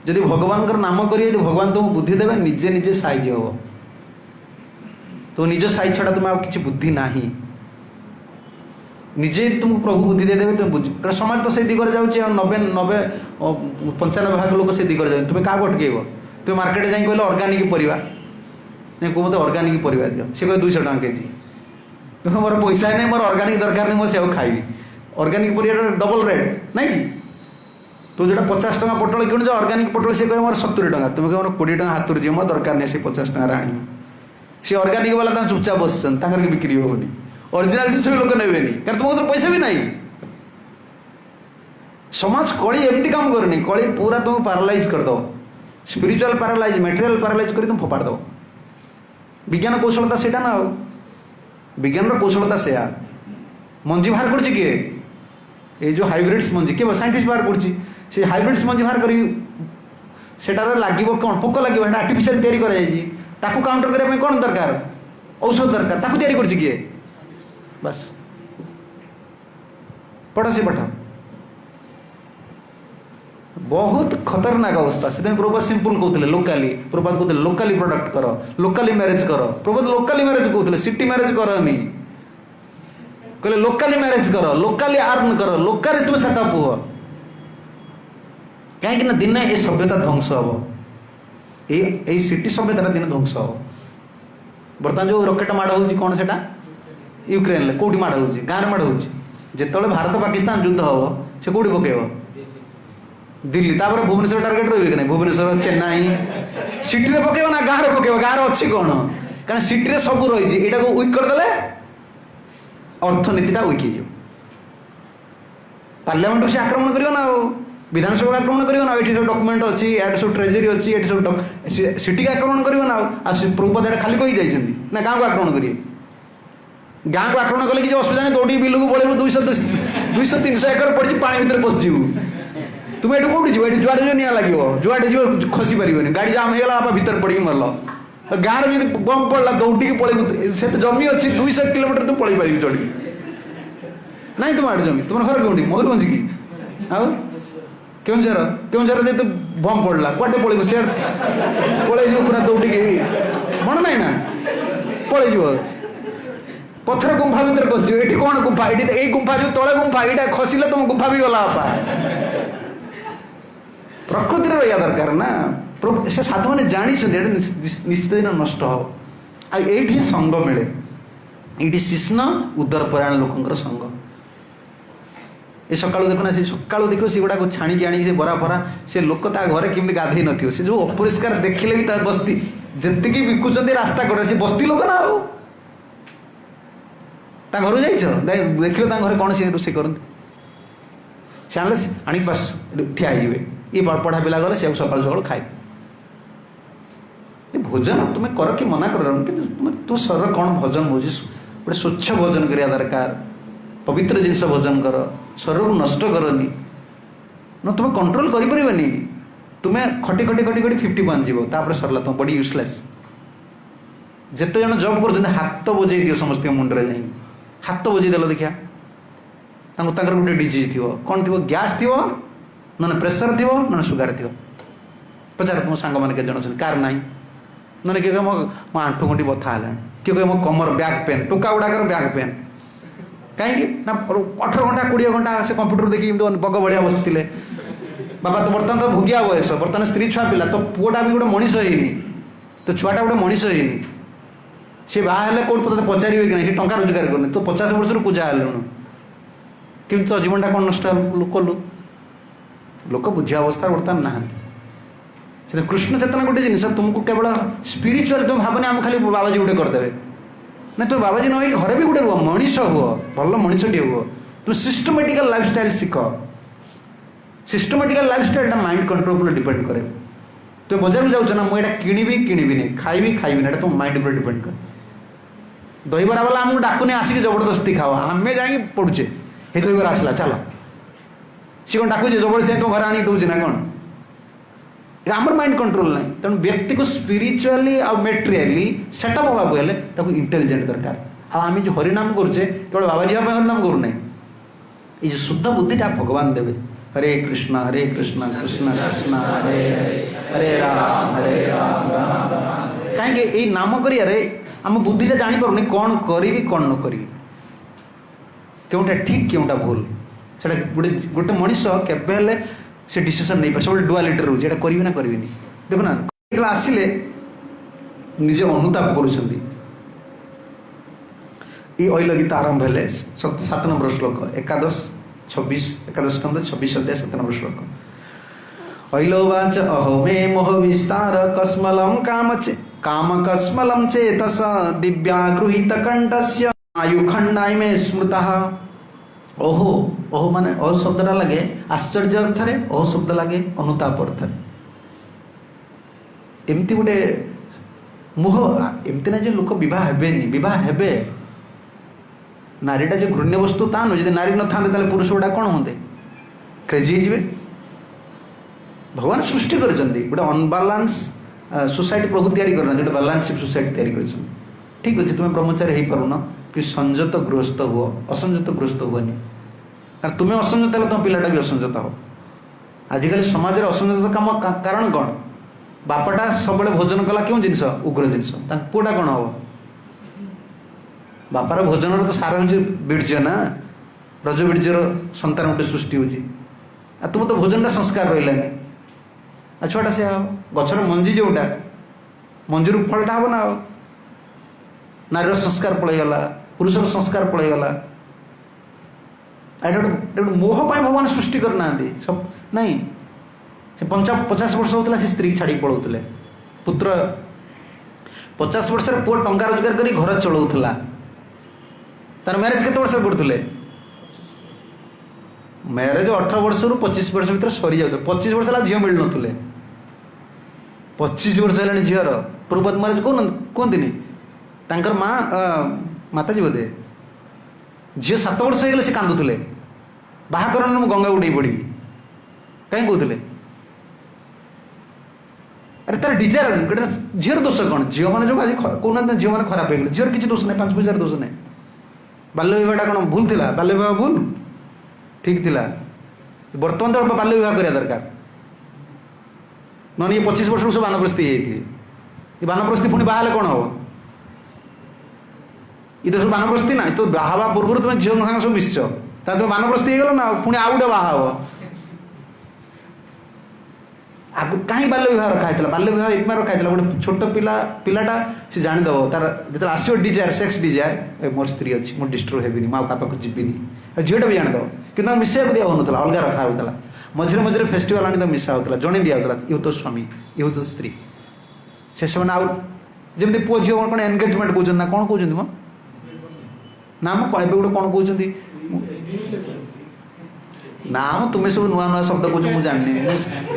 जदि भगवान नाम करेंगे भगवान तुमको बुद्धि देवे निजे निजे साइज हम तो निज साइज छड़ा तुम्हें किसी बुद्धि ना निजे तुमको प्रभु बुद्धि देदेवे तुम बुझ कारण समाज तो से दिगरे जाऊँचे 90-95 भाग लोक से दिगरे जाऊँ तुम्हें क्या अटकेब तुम मार्केट जाए कहले ऑर्गेनिक परिवा नहीं कह मत ऑर्गेनिक परिवा दियो सी कहे 200 टका केजी मोर पैसा नहीं मोर ऑर्गेनिक दरकार नहीं मुझे खाइबी ऑर्गेनिक परिवा डबल रेट नहीं कि तू जो 50 टका पोटल किणुच ऑर्गेनिक पोटल सी कहे मोर 70 टका तुम्हें कह मोर 20 टका हाथ जी मोर दरकार नहीं से 50 टका आनी सी ऑर्गेनिक वाला चुपचाप बस बिक्री होनी ओरिजिनल जिन भी लोक ने कारण तुम पैसा भी नहीं समाज कली एमती काम करनी कली पूरा तुम पैरालाइज करदे स्पिरिचुअल पैरालाइज मटेरियल पैरालाइज कर तुम फोपाड़ दो विज्ञान कौशलता से ना विज्ञान कौशलता से मंजी बाहर कर किए ये जो हाइब्रिड्स मंजी किए साइंटिस्ट बाहर कर हाइब्रिड्स मंजी बाहर कर लगे कौन पोक लगे आर्टिफिशियल तैयारी कर काउंटर करने कौन दरकार औषध दरकार ताकू तैयारी कर किए बस पढ़ से पढ़ बहुत खतरनाक अवस्था से प्रभु सिंपल कहते लोकाली प्रभु कहते लोकाली प्रोडक्ट कर लोकाली मैरेज कर प्रभु लोकाली मैरेज कहते सिटी मैरेज करनी कहले लोकाली मैरेज कर लोकाली आर्न कर लोकाली तुम सेटअप हुआ कहीं दिन ये सभ्यता ध्वंस हम ये सिटी सभ्यता दिन ध्वंस हम बर्तमान जो रॉकेट माड़ हो कौन से यूक्रेन कौटी माड़ हो गाँव माड़ हो जिते भारत पाकिस्तान युद्ध हम से कौटी पकेब दिल्ली तापर भुवनेश्वर टार्गेट रही कि नहीं भुवनेश्वर चेन्नई सिटी में पकेब ना गाँव पकेब गाँव अच्छी कौन कारण सिटी सब रही यहाँ को वीक करदे अर्थनीतिटा वीक हो पार्लियामेंट से आक्रमण कर विधानसभा आक्रमण कर सब डॉक्यूमेंट अच्छी ये सब ट्रेजरी अच्छी ये सब सिटी आक्रमण कर प्रभुपद खाली कही जाइए ना गाँव को आक्रमण करेंगे गाँ को आक्रमण कले कि असुविधा नहीं दौड़ी बिल को पड़े 200-300 एकर पड़ी पानी भितर पशिजु तुम ये कौटी जीव ये जुआड़े जो निआ लगे जुआड़े जीव खसी पार गाड़ी जाम होगा भितर पड़ी मरल गाँव में जब बम पड़ा दौड़ी पड़े से जमी अच्छी 200 किलोमीटर तुम पड़े पारि चढ़ी ना तुम आड़े जमी तुम घर कौटी मयूरभंज कि आउ केउझर जे बम पड़ा कुआटे पड़े से पलैज पूरा दौड़ी मन ना ना पलैज पत्थर गुंफा भितर पशिज ये कौन गुंफा ये गुंफा जो तले गुंफा यहाँ खसिले तुम गुंफा भी गला प्रकृति रहा दरकार ना से साधु मैंने जानी निश्चित दिन नष्ट हो ये संग मिले ये शिष्ण उदर परायण लोक संग ये सकालू देखना से सकालू देख से गुड़ा छाणी आनी से बरा फरा से लोक घरे केमी गाधे न से जो अपरिष्कार देखिले भी बस्ती जी बिकुंट रास्ता कड़े से बस्ती लोक ना घर जाइए देखिए घर कौन सी रोषे करते चाहे आनी पास ठिया ये पढ़ा पिला गले से सकाल सकाल खाए भोजन तुम्हें कर कि मना कर कि तुम शरीर कौन भोजन भोजी गोटे स्वच्छ भोजन करा दरकार पवित्र जिनस भोजन कर शरीर को नष्ट करनी न तुम्हें कंट्रोल करें तुम्हें खटी खटी खटी खटी 50 जीव तापर सरला तुम बड़ी यूजलेस जिते जन जब कर हाथ बजे दियो समस्त मुंडे जा हाथ बजे देल देखिया गोटे डिजीज थी कौन थी गैस थी ना प्रेसर थी ना सुगार थी पचार तुम सांग मैंने के जन कार ना ना किए कह मो आंठू गंठी बथा है किए कह मो कमर बैक पेन टोका गुड़ाकर बैक पेन कहीं ना 18 घंटा 20 घंटा से कंप्यूटर देखिए बग बढ़िया बसते बाबा तो बर्तमान तो भोगिया बयस बर्तमान स्त्री छुआ पिला तो पुआटा भी गोटे मनीष होनी तो छुआटा गोटे मनीष होनी सी बाहर कौट पता पचारे कि नहीं टंका रोजगार करनी तो 50 वर्ष पूजा हेलुण कि तो जीवन कौन नष्ट कलु लोक बुझा अवस्था बर्तमान ना कृष्ण चेतना गोटे जिन तुमको केवल स्पिरिचुअल तुम भावने आम खाली बाबाजी गोटे करदे ना तुम बाबाजी न घर भी गोटे रुह मनीष हुआ भल मनीषटे हुआ तुम सिस्टमेटिकल लाइफस्टाइल शिख सिस्टमेटिकल लाइफस्टाइल माइंड कंट्रोल पर डिपेंड करे तुम बजार में जाऊँ ना मुझे किणवी नहीं खाइबी ना तुम माइंड पर डिपेंड कर दहीबरा वाला आमको डाकुनी आसिक जबरदस्ती खाओ आम जाए पड़ुचे ये दहीबरा आसला चलो सी कौन डाकुचे जबरदस्ती तुम घर आनी दूचे ना कौन आमर माइंड कंट्रोल ना तेणु व्यक्ति को स्पिरिचुअली आ मेटेरियली सेटअप होगा हेल्ले इंटेलिजेंट दरकार आम जो हरिनाम करुचे केवल बाबाजी हरिनाम करूना ये शुद्ध बुद्धिटा भगवान देवे हरे कृष्ण कृष्ण कृष्ण हरे हरे हरे राम राम राम कहीं नाम करियारे आम बुद्धिटा जापर कौन करी कौन न करी क्योंटा ठीक क्योंटा भूल से गोटे मनीष केवे से डिसीजन नहीं पारे सब डुआलिटी रोचे ये करी ना करी देखना आसिले निजे अनुताप कर अइल गीता आरंभ है 7 नंबर श्लोक 11-26 स्कंद 26 अध्याय 7 नंबर श्लोक अइलोवाच अहोमे मोह विस्तार कस्मलं काम कस्मलं चेतस दिव्या गृहीत कंठस्य आयुखंडाय में स्मृतः ओहो ओहो माने ओ शब्दटा लगे आश्चर्य अर्थरे ओ शब्द लगे अनुताप अर्थरे एमती गोटे मोह एमती ना जे लोक विवाह हेबेनी विवाह हेबे नारीटा जो घृण्य वस्तु ता नु यदि नारी न थांते ताले पुरुष गुडा कौन होते क्रेजी हो भगवान सृष्टि करछंती गोटे अनबालांस सोसाइटी प्रभु तैयारी करना गोटे बालांस सोसाइटी तैयारी करछंती ठीक अच्छे तुम्हें ब्रह्मचारी हो पारुन कि संयत गृहस्थ हुआ असंयत गृहस्थ हुआनी कारण तुम्हें असंयत है तुम पिलाटा भी असंयत हो आजिकल समाज में असंयत कम कारण कौन बापाटा सब भोजन कला क्यों जिनस उग्र जिनस पुआटा कौन हम बापार भोजन तो सार हूँ बीर्ज ना रज बीर्जर संतान गोटे सृष्टि हो तुम तो भोजन संस्कार रही आ छुआटा से गचर मंजी जोटा मंजी फलटा हम ना नारीर संस्कार पलैगला पुरुषर संस्कार पलैगला मोह पर भगवान सृष्टि करना सब नहीं 50 वर्ष होता से स्त्री छाड़ी पलाऊले पुत्र 50 वर्ष पुआ टंका रोजगार कर घर चलाऊला तार मैरेज केते वर्ष करते मैरेज 18 वर्ष रु 25 वर्ष भर सरी जाए 25 वर्ष है झील मिल नुले 25 वर्ष है झीर पूर्वत मैरेज कहते माँ माताजी बोधे झील 7 वर्ष हो से कांदुले बाहाकर मु गंगा उड़े पड़ी कहीं कहते अरे तार डिजायर झीर दोष कौन झील मैंने जो आज कहना झील मैंने खराब हो झीर किसी दोष ना 5 पैसार दोष ना बाल्य विवाहटा कौन भूल थिला बाल्य विवाह भूल ठीक थिला बर्तमान तो बाल्य विवाह करा दरकार नन ये 25 वर्ष सब बानप्रस्थी ये बानप्रस्थी पुणी बाहर कौन हम ये तो सब बानप्रस्थी ना तो बाहा पूर्व तुम झील सागे सब मिश्च तुम बानप्रस्थी हो ना पुणी आउ गोटे बाहा आग कहीं बाल्य विवाह रखा बाल्य विवाह एक रखा गोटे छोट पिलाटा से जानीदेव तार जो आसो डिजायर सेक्स डिजायर मोर स्त्री अच्छी मुझे डिस्टर्ब हेबी मो पापा जीविनी झीटा भी जानीदेव कि मिसा दिया होता अलग रखा होता मझे मझे फेस्टिवल आनी मिसा होता जन दिया ये तो स्वामी ये तो स्त्री से जमी पुओ झील कौन एनगेजमेंट कहते ना कौन कहते मो ना गोटे कौन कहते ना तुम्हें सब नुआ नुआ शब्द कह मुझे जानी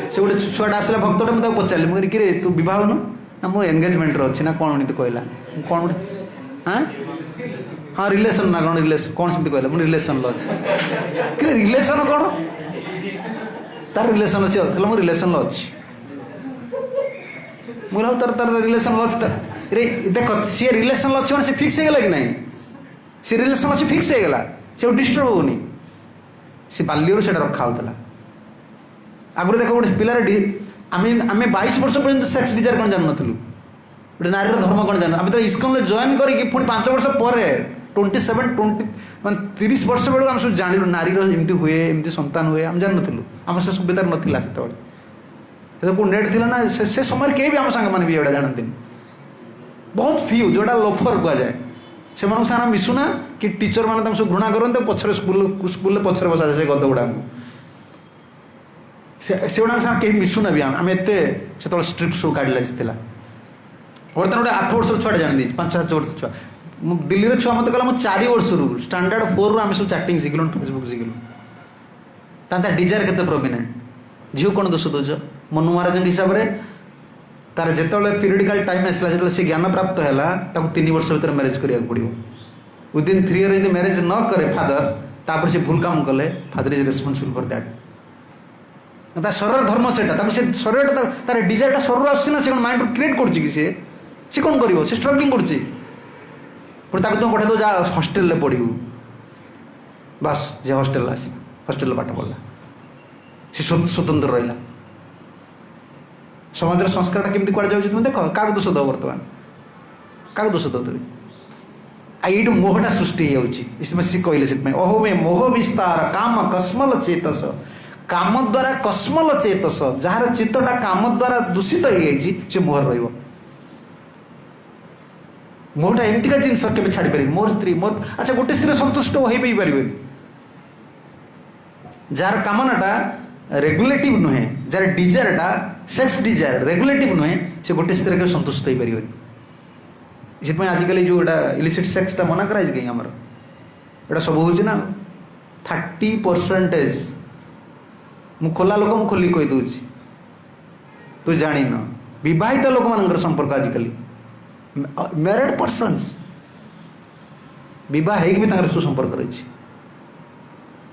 से गोटे छुआटा आसला भक्तटे मुझे पचारि मुझे कि तू बह नु ना मो एनगेजमेंट अच्छी ना कौन तो कहला कौन गोटे हाँ हाँ रिलेसन ना कौन रिलेसन कौन से कहला मुझे रिलेसन अच्छी कि रिलेसन कौन तार रिलेसन सी मो रिलेसन अच्छी मुझे तार तार रिलेसन अच्छी देख सी रिलेसन अच्छी से फिक्स होगा कि ना सी रिलेसन अच्छी फिक्स होगा से डिस्टर्ब होनी से बाल्यर से रखा होता आगुरी देख गोटे पिलार आम 22 वर्ष पर्यटन सेक्स डिजायर कौन जान नु गोटे नारी धर्म कौन जान आम तो इस्कन जॉइन करके पुणी 5 वर्ष पर 27 20 मान 30 वर्ष बेलू आम सब जानलु नारी एमती हुए एमती संतान हुए आम जान नु आम से सुविधा नाला से नेट थी ना से समय कहीं भी आम सांग मैंने भी एटा जानते बहुत फ्यू जोटा लोफर कह जाए से सारा मिशुना कि टीचर मैंने सब घृणा करते पछरे स्कूल पछरे बसा जाए गद गुड़ा से गुड़ा सारा कहीं मिशुना भी आम एत से स्ट्रिक्ट सब गाइडलाइंस थी बर्तमान गोटे 8 वर्ष छुआ जानी 5-7 वर्ष छुआ दिल्ली छुआ मत कहला 4 वर्ष स्टैंडर्ड 4 आम सब चैटिंग शिखिलु फेसबुक शिखिलु तार डिजायर के प्रोमिनेंट झील कौन दोष दौच मनु महाराज हिसाब से तार जिते पीरियडिकल टाइम आसला जो से ज्ञान प्राप्त है 3 वर्ष भर मैरेज करा पड़ो विदिन 3 ईयर यदि मैरेज न करे फादर तापर से भूल काम कले father is responsible for that शरीर धर्म से शरीर तार डिजायर शरीर आस माइंड क्रिएट कर कौन कर स्ट्रगलिंग कर तुम पठे दो जा हॉस्टेल पढ़ू बास जे हॉस्टेल आस हॉस्टेल पाठ पढ़ला सी स्वतंत्र रहा समाज संस्कार केमती कड़ जाऊँ तुम देख क्या दोष दो बर्तमान क्या दोष दो तुम्हें ये मोहटा सृष्टि होती कहले से अहो मे मोह विस्तार काम कस्मल चेतस काम द्वारा कस्मल चेतस जार चित्तटा काम द्वारा दूषित हो मोहर रही मोहटा एमतीका जिनस के छाड़ी पारे मोर स्त्री मोर अच्छा गोटे स्त्री संतुष्ट हो पारे जार कामनाटा रेगुलेटिव नुहे जार डिजायरटा सेक्स डिजायर रेगुलेटिव नुहे से गोटे स्त्री के संतुष्ट हो पारे से आजिकल जो इलिसिट सेक्सटा मना कराई कहीं आमर एटा सब हो 30% मु खोला लोक मु खोली कही दूची तू जान विवाहित लोक मान संपर्क आजिकल मैरिड पर्सन्स बहुत भी सुसंपर्क रही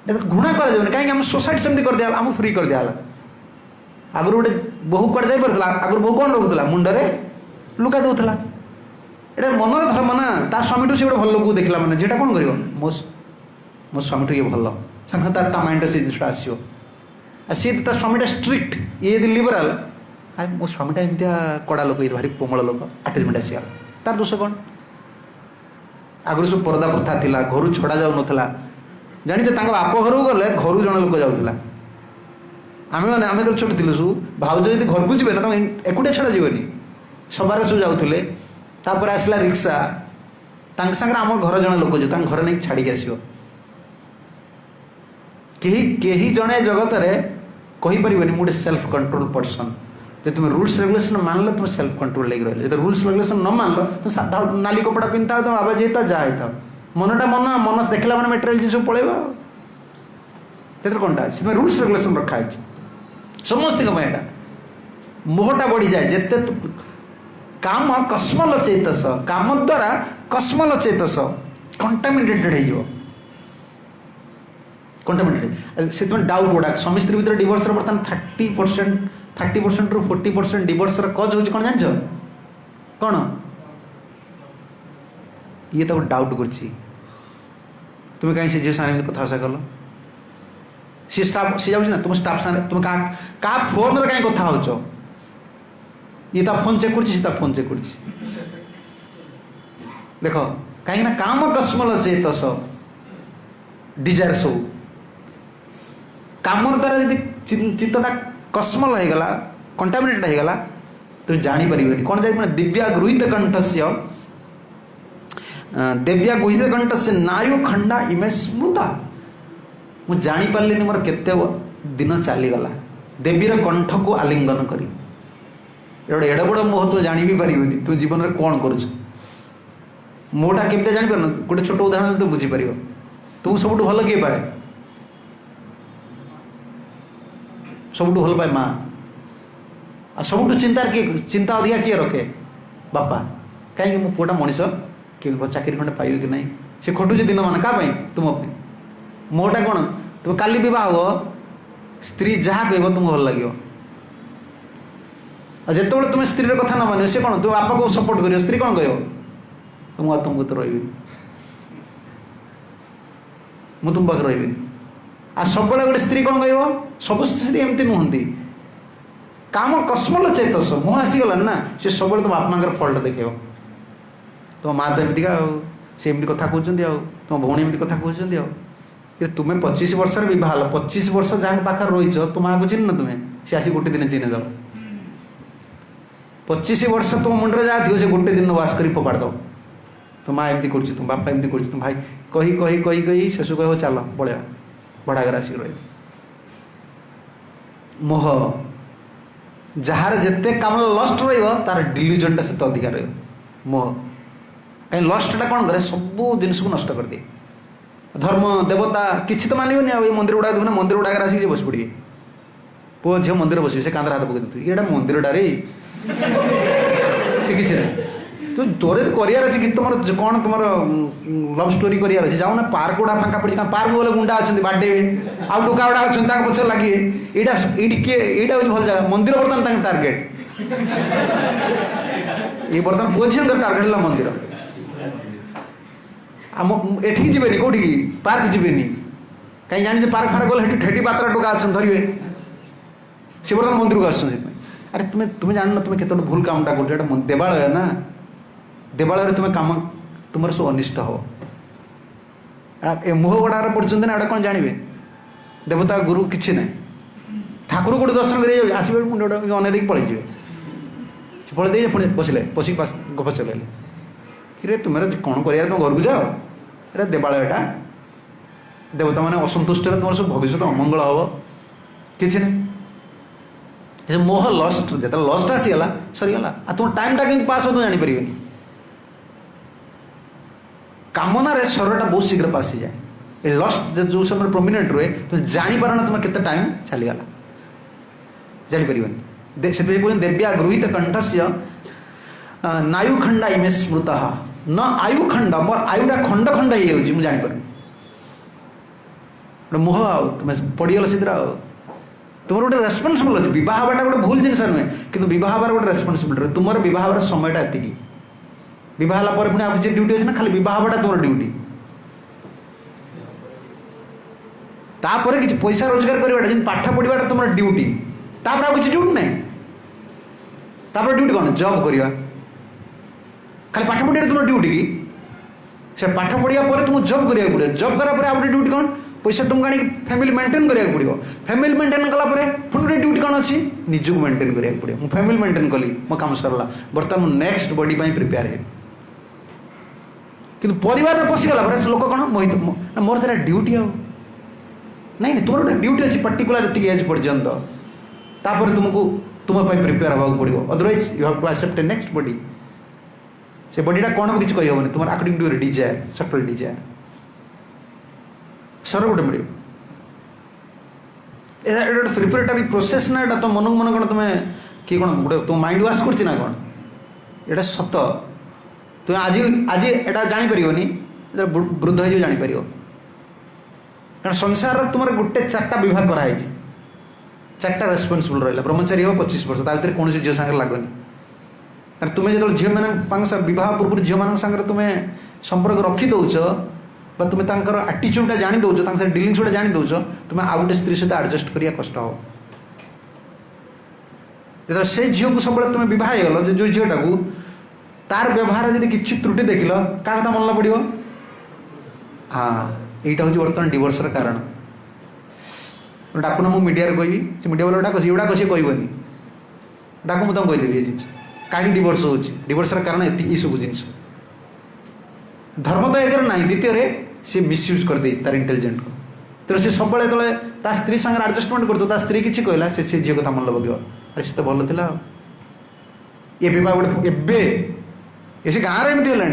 घृणा कर कहीं आम सोसाइटी सेमती कर दिया आम फ्री कर दिया आगुरी गोटे बहु कड़े जापर आगुरी बहु कौन रखुला मुंडे लुका दूसरा ये मनर धर्म ना ता स्वामी से गोटे भल लोक देखला मैंने जेटा कौन कर मो स्वामी ये भल सांगे तार माइंड से जिनटा आसो सी ता स्वामीटा स्ट्रिक्ट ये लिबराल मो स्वामीटा एमती कड़ा लोक भारी कोमल लोक आटाचमेंट आसगला तार दोष कौन आगुरी सब परदा प्रथा था घर छड़ा जाऊ ना जानी बाप घर गले घर जन लोक जाऊला आम मैंने आम तो छोट थी सब भाज यदि घर को जी ना तुम एकुटिया छड़ा जीवनी सबारे सब जाऊे तापर आसला रिक्शा सागर आम घर जन लोक जो घर नहीं छाड़ी आसो कहीं जड़े जगत में कहीपर गोटे सेल्फ कंट्रोल पर्सन जो तुम रूल्स रेगुलेशन मान लो तुम सेल्फ कंट्रोल लेके रही रूल्स रेगुलेशन न मान लो तुम नाली कपड़ा पिंधा तुम आवाज होता जहाँ होता मनटा मन देखला मैंने मेटेरियल जिन पलैब तेरे कौनटा से रूल्स रेगुलेशन रखा है समस्त यहाँ मोहटा बढ़ी जाए जिते काम कस्मल चेतस काम द्वारा कस्मल चेतस कंटामिनेटेड हो कंटामिनेटेड से डाउट गुड़ा स्वामी स्त्री भितर डिवोर्स बर्तमान 30% रु 40% डिवोर्स कज हो कौन जान कौन ये तो डाउट कर तुम्हें कहीं से झील सारे कथा कल सी स्टाफ सी जाऊँ ना तुम स्टाफ सारे तुम क्या फोन रे कहीं कथा हो ये ता फोन चेक कर फोन चेक कर देख कहीं ना काम कस्मल चेतस डिजायर सब काम द्वारा यदि चित्तटा कस्मल हो गला कंटामिनेटेड हो गला तुम जापर कौन जाए दिव्या गृहित कंठस्य दिव्या गृहित कंठस्य नायु खंडा इमे स्मृता मुझे जापारे मोर केते दिन चलीगला देवीर कंठ को आलिंगन करी गोटे एड बड़ मोह तुम जानी भी पारिबनी तुम जीवन में कौन कर मोटा केमती जापर गोटे छोट उदाहरण तुम बुझीपर तुम सब भल किए पाए सब भल पाए माँ आ सब चिंता अधिका किए रखे बापा कहीं मो पुआटा मनीष कि चाकरी खंडे पाइबे कि नहीं से खटुचे दिन मान क्या तुम मोटा कौन तुम काली बह स्त्री जहाँ कह तुमको भल लगे जिते तुम स्त्री कथा न मान से कौन तुम बापा को सपोर्ट कर स्त्री कौन कह तुमको तो रही मुझे तुम पाखे रही आ सब गोटे स्त्री कौन कह सब स्त्री एमती नुहति काम कस्मल चेतस मुँह आसीगला ना से सब तुम बापा माँ फल्ट देख तुम माँ तो एमती से एमती कथा कहते तुम भौणी एमती कथा कहते तुम्हें 25 वर्ष बह 25 वर्ष जहाँ पाखे रही तुम माँ को चिन्ह न तुम्हें सी आसी गोटे दिन चिन्ह दब 25 वर्ष तुम मुंडे जहाँ थी से गोटे दिन वाश कर फोपाड़ दो तुम माँ एमती कर तुम बापा एमती कर तुम भाई कही कही कही कही शेष कह चल पलैया भड़ागर आसिक रही मोह जार जिते काम लस्ट तार डिल्यूजनटा से अधिका रोह कहीं लस्टा कौन करे सब जिनस को नष्ट कर दिए धर्म देवता किसी तो मानवनी आ मंदिर गुड़ा देखना मंदिर गुड़ाक आसिक बस पड़े पुओ झील मंदिर बस से कांदर हाथ पकड़ देते ये मंदिरटा रे से किसी ना तू तोरे तो करार अच्छे कि तुम कौन तुम लव स्टोरी करार अच्छे जाऊना पार्क गुड़ा फांका पड़ी पार्क गले गुंडा अच्छा बाडे आउ टोका गुड़ा अच्छा पछे लगे यहाँ हूँ भल जगह मंदिर बर्तमान टार्गेट ये बर्तमान पुओ झील टार्गेट है मंदिर एठी जीवे कौटी पार्क जीवेनि कहीं जानी पार्क फार्क गले ठेटी पात्रा टोका अच्छा धरवे सी बर्तमान मंदिर को आस अरे तुम्हें जान ना तुम्हें केत भूल कामटा कर देवालय ना देवालय तुम्हें काम तुम सब अनिष्ट हो ए मुह गुड़ार पड़ते ना एटा कौन जानवे देवता गुरु किसी ना ठाकुर गोटे दर्शन कर आसवे मुंडा अनेक पलैजे पलि पुणी बसले बसिक गप चलैले कि तुम्हें कौन कर तुम घर को जाओ ये देवालयटा देवता मैंने असंतुष्ट तुम सब भविष्य अमंगल हम किसी ना मोह लस्ट जो लस्ट आसीगला सरीगला आ तुम टाइमटा कि पास हो तुम जापर कामना रे शरीरटा बहुत शीघ्र पास जाए लस्ट जो समय प्रोमिनेंट रुए तुम जापर ना तुम्हें केते टाइम चलीगला जापर से देव्या गृहित कंठस्य नायु खंडा इमे स्मृत न आयु खंड मोर आयुटा खंड खंड हो जापर मोह तुम्हें पड़गल से तुम गोटे रेस्पन्सिबल अच्छे बह हवाटा गोटे भूल जिन नुहे कि बह हबार गोटे रेस्पन्सिबिलिटी तुम बह हबार समयटा एति बह पुणी आप ड्यूटी अच्छे ना खाली बह हवाटा तुम ड्यूटी तापर किसी पैसा रोजगार करवाटा जिन पाठ पढ़ाटा तुम ड्यूटी तापर आ किसी ड्यूटी ना तापर ड्यूटी कौन जॉब करवा खाली पाठ पढ़ा तुम ड्यूटी कि से पाठ पढ़ा तुम जॉब करा पड़े जॉब करापर आप ड्यूटी कौन पैसा तुमको आनी फैमिली मेंटेन करा पड़ो फैमिली मेंटेन कलापर पुणी गोटे ड्यूटी कौन अच्छी निजक मेंटेन करा पड़ो मुझे फैमिली मेंटेन कली मो काम सरला बर्तमान नेक्स्ट बॉडी प्रिपेयर है कि परिवार में पशिगला लोक कौन मोर तो ड्यूटी आ नहीं तुम गोटे ड्यूटी अच्छी पर्टिकुलर ये एज पर्यंत तापर तुमको तुम प्रिपेयर हाँ पड़ो otherwise you have to accept a next body से बॉडीटा कौन भी किसी कहबनी तुम according to your desire sexual desire सर गोटे मिले गोटे प्रिपेरेटरी प्रोसेस ना यहाँ तुम मन मन कौन तुम्हें किए कौन गोटे तुम माइंड वाश कर कौन यहाँ सत तुम आज आज यहाँ जापर वृद्ध हो जापर कारण संसार तुम गोटे 4टा विवाह कराई 4टा रेस्पॉन्सिबल रहा ब्रह्मचारी हो 25 वर्ष तार कौन झील सागर लगनी कारण तुम्हें जो झील मान विवाह पूर्व झील मान सागर तुम्हें संपर्क रखीदौच तुम्हें आटीट्यूडा जानी दौच डिलिंग्स गुड़ा जानी दौच तुम्हें आउ गोटे स्त्री सहित आडजस्ट करिया कष्ट हो जो से झील को सब तुम बह गल जो झीलटा को तार व्यवहार जब किसी त्रुटि देख क्या कथा मन पड़ो हाँ यहाँ हूँ बर्तमान डिवोर्स कारण डाकुना मुझे मीडिया कहि से मीडिया वाला डाक एगुड़ा कसी कहबनी डाक मुझे कहीदेवी ये जिन कहीं डिवोर्स हो डिवोर्स कारण ये सब जिन धर्म तो एक ना द्वितीय सी मिसयूज कर दे तार इंटेलिजेंट को तेरे से सब जो स्त्री सागर आडजस्टमेंट कर स्त्री किसी कहला से झील कथा मन पक अरे सी तो भल था ये गोटे ये गाँव में एमती है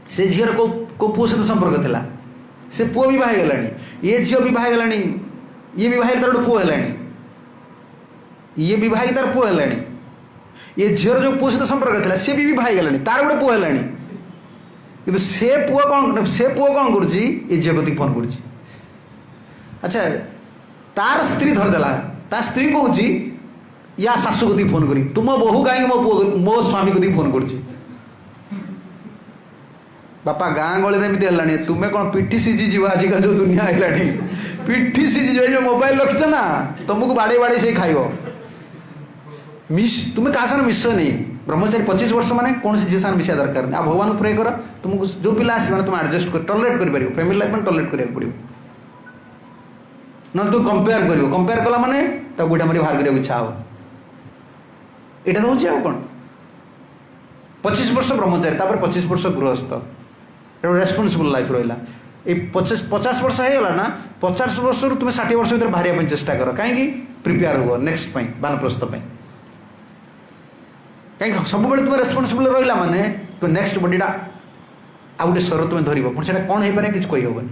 से झीर को पुओ सहित संपर्क थिला से पुओ भी बाहे गलानी ये झील भी बाहे गलानी ये विवाह तार गोटे पुओ है ये विवाह तार पुओ है ये झीर जो पुओ सहित संपर्क थिला से भी बाहे गलानी तार गोटे पुओ है कि से पुओ कौन कर झील कति फोन कर अच्छा तार स्त्री धरदेला ता स्त्री कहूँ या शाशु कति फोन करी तुम बहु कहीं मो पुओ मो स्वामी कति फोन कर बापा गाँ गली में है तुम्हें कौन पिठी सीझी जीव आजिकल जो दुनिया है पिठी सीझी जो मोबाइल रखिच ना तुमको बाड़े बाड़े से खाइब मिस तुम्हें क्या साथ मिस नहीं ब्रह्मचारी 25 वर्ष मैंने कौन झील साथ मिसा दरकार नहीं भगवान प्रे कर तुमको जो पिला आस तुम आडजस्ट कर टॉलरेट कर फैमिली लाइफ में टॉलरेट करा पड़ो ना तू कंपेयर कला माने गोटा मारी बाहर करा इच्छा हो यहाँ तो हूँ कौन 25 वर्ष ब्रह्मचारी 25 वर्ष गृहस्थ रेस्पॉन्सिबल लाइफ रहा ये 50 वर्ष होगा ना 50 वर्ष तुम्हें 60 वर्ष भर बाहर चेष्टा कर कहीं प्रिपेयर हो नेक्स्ट बानप्रस्थ कहीं सब तुम रेस्पॉन्सिबल रहा माने तो नेक्स्ट बडीटा आउ गोटे स्वर तुम्हें धर पुणी से कौन हो पारे कि कहीहबनी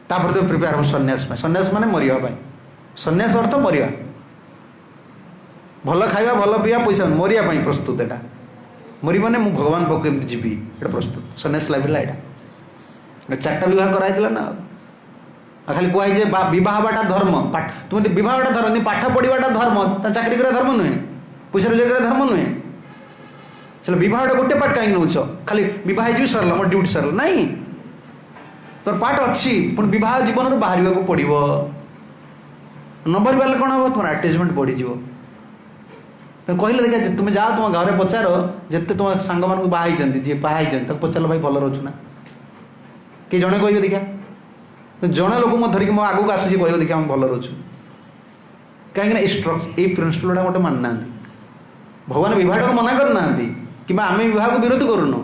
तापर तुम प्रिपेयर हो सन्यास माने मरिया सन्यास अर्थ मरिया भल खाଇବା भल पिया पैसा मरिया प्रस्तुत एटा मरी मैंने मुझे भगवान पाक केमती जीवी ये प्रस्तुत सन्यास लाइफ है यहाँ 4टा विवाह कराई ना खाली कहुए बहटा धर्म तुम बहटा धर्म पाठ पढ़ाटा धर्म चाकरी करा धर्म नुहे पैसा रोजगार धर्म नुहे चलो बहटा गोटे पार्ट कहीं नौ खाली बह सरला मोर ड्यूटी सरला नहीं तोर पार्ट अच्छी पुणी बह जीवन बाहर पड़ो न बाहर पारे कौन हम तुम आटाचमेंट बढ़ीज तो कहले देखा तुम्हें जाओ तुम घर पचार जिते तुम सांग मान बाई जी बाई पचार भाई भल रोचु ना कि जड़े कहे देखा तो जड़े लोक मो धरिक मो आगू आसूसी कह देखा हम भल रोचु कहीं ये प्रिंसिपल गोटे मानी ना भगवान विवाह को मना करना कि आम विवाह को विरोध करूनु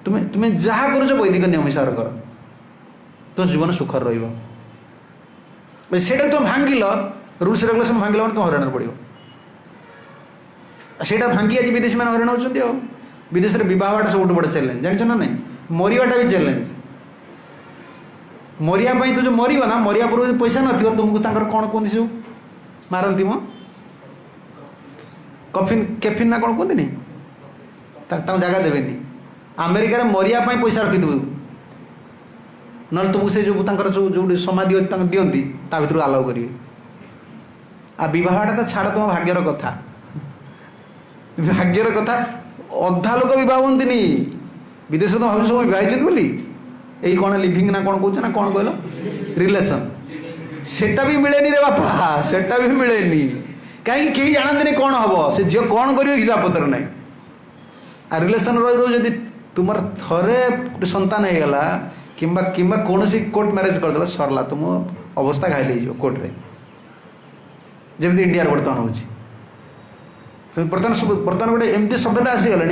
तुम्हें तुम्हें जहाँ कर वैदिक नियम हिसाब कर तो जीवन सुखर रहा तुम भांगिल रूल्स रेगुलेशन भांगिल तुम हराण पड़ो सेटा भांगी आज विदेशी मैंने हराण होती विदेश में बहटा सब बड़ा चैलेंज जान ना नहीं मरिवाटा भी चैलेंज मरिया तो जो मर ना मरिया पूर्व पैसा न तुमको कौन कहते सब मारती मो कफिन केफिन ना कौन कहते नहीं जगह देवेनि अमेरिका मरिया पैसा रखिदेव ना तुमको से जो समाधि अच्छी दिखती भर आलाउ करेंगे आ बहटा तो छाड़ तुम भाग्यर कथा भाग्यर कथा अधा लोक बह हमें विदेश तो भाव सब विवाहित बोली यही कौन लिविंग ना कौन कौन ना कौन कहल रिलेसन सेटा भी मिलेनी रे बापा सेटा भी मिलेनी कहीं कहीं जानते कौन हम से झील कौन कर हिसाब पत्र ना आ रिलेसन रही तुम थरे गोटे संतान हो गला कि कौन कोर्ट मैरेज करदे सरला तुम अवस्था घायल हो कोर्ट रे जमी इंडिया बर्तमान हो बर्तमान गोटे एमती सभ्यता आसीगला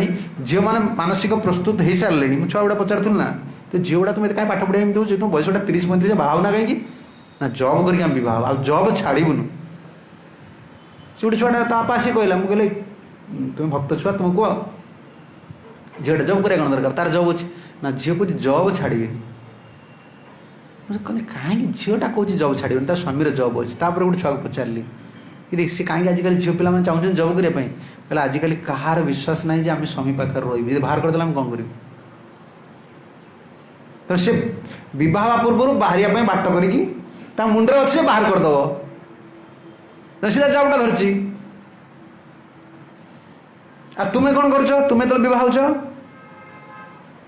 झील मैंने मानसिक प्रस्तुत हो सारे मुझे छुआ गुड़ा पचारूँ ना तो झील गुड़ा तुम्हें कहीं पाठ पढ़ा एमती हो तुम बयसटा 30-35 बाहना कहीं ना जॉब करके बह आ जॉब छाड़बुन से गोटे छुआ ताप आसी कहला मुझे कहले तुम भक्त छुआ तुम कह झील जॉब करा कौन दरकार तार जॉब अच्छे ना झील कह जॉब छाड़बी मुझे कहले कहीं झीलटा कौन जॉब छाड़बी तार स्वामी जॉब अच्छे गोटे छुआ को पचारि कि सी कहीं आजिकल झील पे चाहते जॉब करने कहले आजिकल कहार विश्वास ना आम स्वामी पाखे रही बाहर करदे कौन कर तो से विवाह पूर्व बाहर बाट करी मुंडे अच्छे बाहर करदेव तो सीधा जाऊटा धरची आ तुम्हें कौन कर तुम्हें तो बह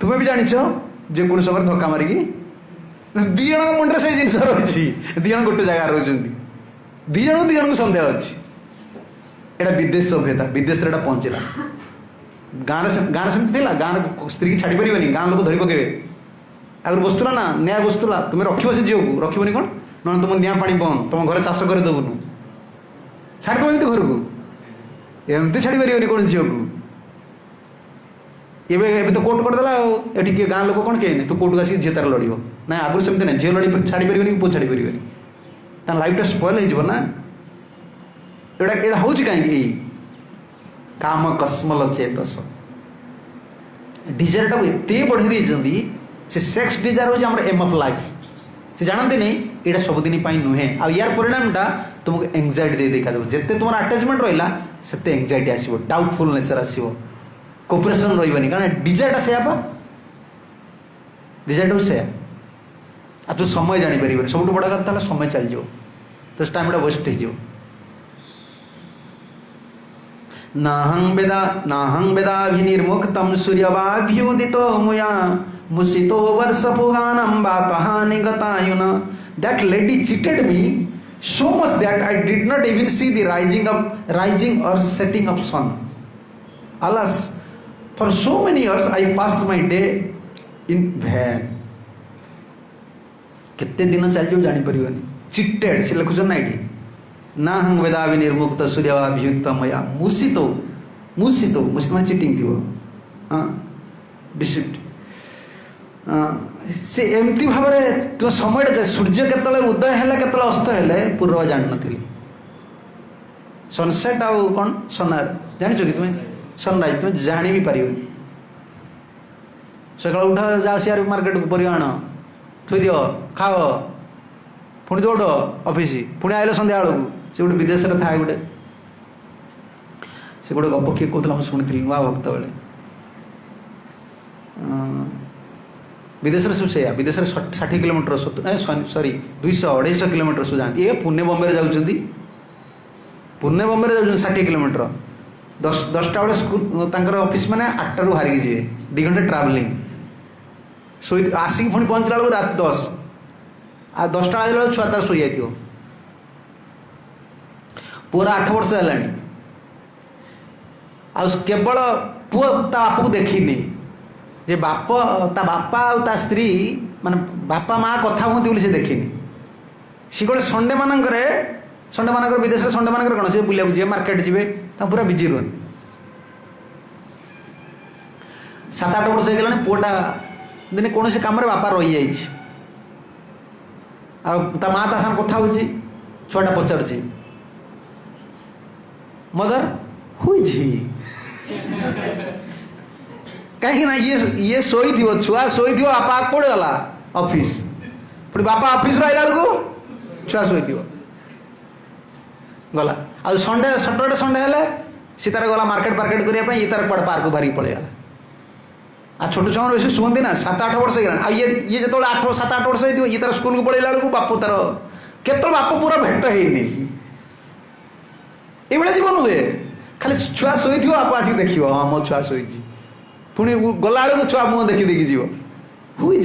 तुम्हें भी जान जे कौन समय धक्का मारिकी दी जन मुंडे से जिन रही दी जन गोटे जगह रोच दी जन को सन्देह अच्छी एटा विदेश सभ्यता विदेश में पहुँचला गाँव सेमती गाँव स्त्री की छाड़ी पारे गाँव लोग धरी पकेबे आगे बसुला ना न्याय बसुला तुम्हें रख से झील को रखनी कौन ना तुम निआ पा बंद तुम घर चाष कर देवुनु छाड़ एमती घर को एमती छाड़ी पारे कौन झील को एवं तो कोर्ट करदेला ये किए गाँव लोग कौन कहे तू कोर्ट को आसिक झील तार लड़ ना आगुरी सेमती ना झील लड़ी छाड़ी पारे पुओ छाड़ी पारे लाइफटा स्पॉइल होना एटा हूँ कहीं काम कस्मल चेतस डिजायर टाक एत बढ़े से सेक्स डिजायर हूँ एम ऑफ लाइफ से जानते नहीं यहाँ सबुदिन नुहे आ यार परिणामटा तुमको एंजाइटी दे देखा जिते तुम आटाचमेंट रहा से एंजाइटी आसो डाउटफुल नेचर आसो कोपरेसन रही कारण डिजायरटा से डिजायरटा से आ तू समय जापर सब बड़ा कथा समय चल जाओ तो टाइम वेस्ट हो नाहं वेदाभिनिर्मुक्तं सूर्यवाभ्युदितो मुया मुसितो वर्षपुगानं वातहानि गतायुना that lady cheated me so much that I did not even see the rising or setting of sun. Alas, for so many years I passed my day in vain. कितने दिन चल जाओ जानी परिवानी cheated से लिखुछन ना इठी ना हं वेदावि निर्मुक्त सूर्यवाभ्युक्त मया मुसितो माने चिटिंग थी हाँ डिसिप्ट से एमती भाव में तुम समय सूर्य केतले उदय है केतले अस्त है पूर्व जान नी सनसेट आउ कौन सनर जान कि तुम्हें सनराइज तुम्हें जानी भी पार सका उठ जाओ सियार मार्केट को परिवा आण थी दिव खाओ पुणी दौड़ ऑफिस पुणी आइल संध्या बेलू से गोटे विदेश में था गोटे से गोटे गप किए कहला मुझे शुणी नुआ भक्त बेले विदेश में सब से विदेश में 60 किलोमीटर सॉरी 200-250 किलोमीटर सब जाती ये पुणे बॉम्बे जाऊँगी पुणे बॉम्बे जाऊँ 60 किलोमीटर 10टा बेले स्कूल ऑफिस मैंने 8टा बाहरिकी जी 2 घंटे ट्रावेलिंग शोई आसिक पुणी पहुँचला बेलू रात 10 आ 10टा आइला छुआ तार शोई जाइए पूरा 8 वर्ष है केवल पुआ ता बापा को देखनी जे बाप ता बापा ता स्त्री माने बापा माँ कथा हूँ से देखनी सी गोटे संडे मानक विदेश में संडे मानक कौन सी बुला जी मार्केट जी पूरा बिजी रुहन 7-8 वर्ष हो पुआटा दिन कौन से कम बापा रही जाइए आ माँ ता साथ कथा हो छुआटा पचार मदर हुई कहीं ये शोई थी छुआ शोई थी बापा कौन गला ऑफिस पुणी बापा ऑफिस आइला बेलू छुआ शोई गला आ संडे सटरडे संडे हेले सी तार गला मार्केट करने ये तार कौन पार्क बाहरी पलैगला आ छोट छुआ बेस शुहती ना 7-8 वर्ष हो ये जो 7-8 वर्ष हो ये तार स्कूल को पलैला बेलू बाप तार केत बाप पूरा भेट है ये जीवन हुए खाली छुआ शोई आप आसिक देख हाँ मो छुआ शोई पुणी गला बेलू छुआ मुँह देखी देखी जीव हुई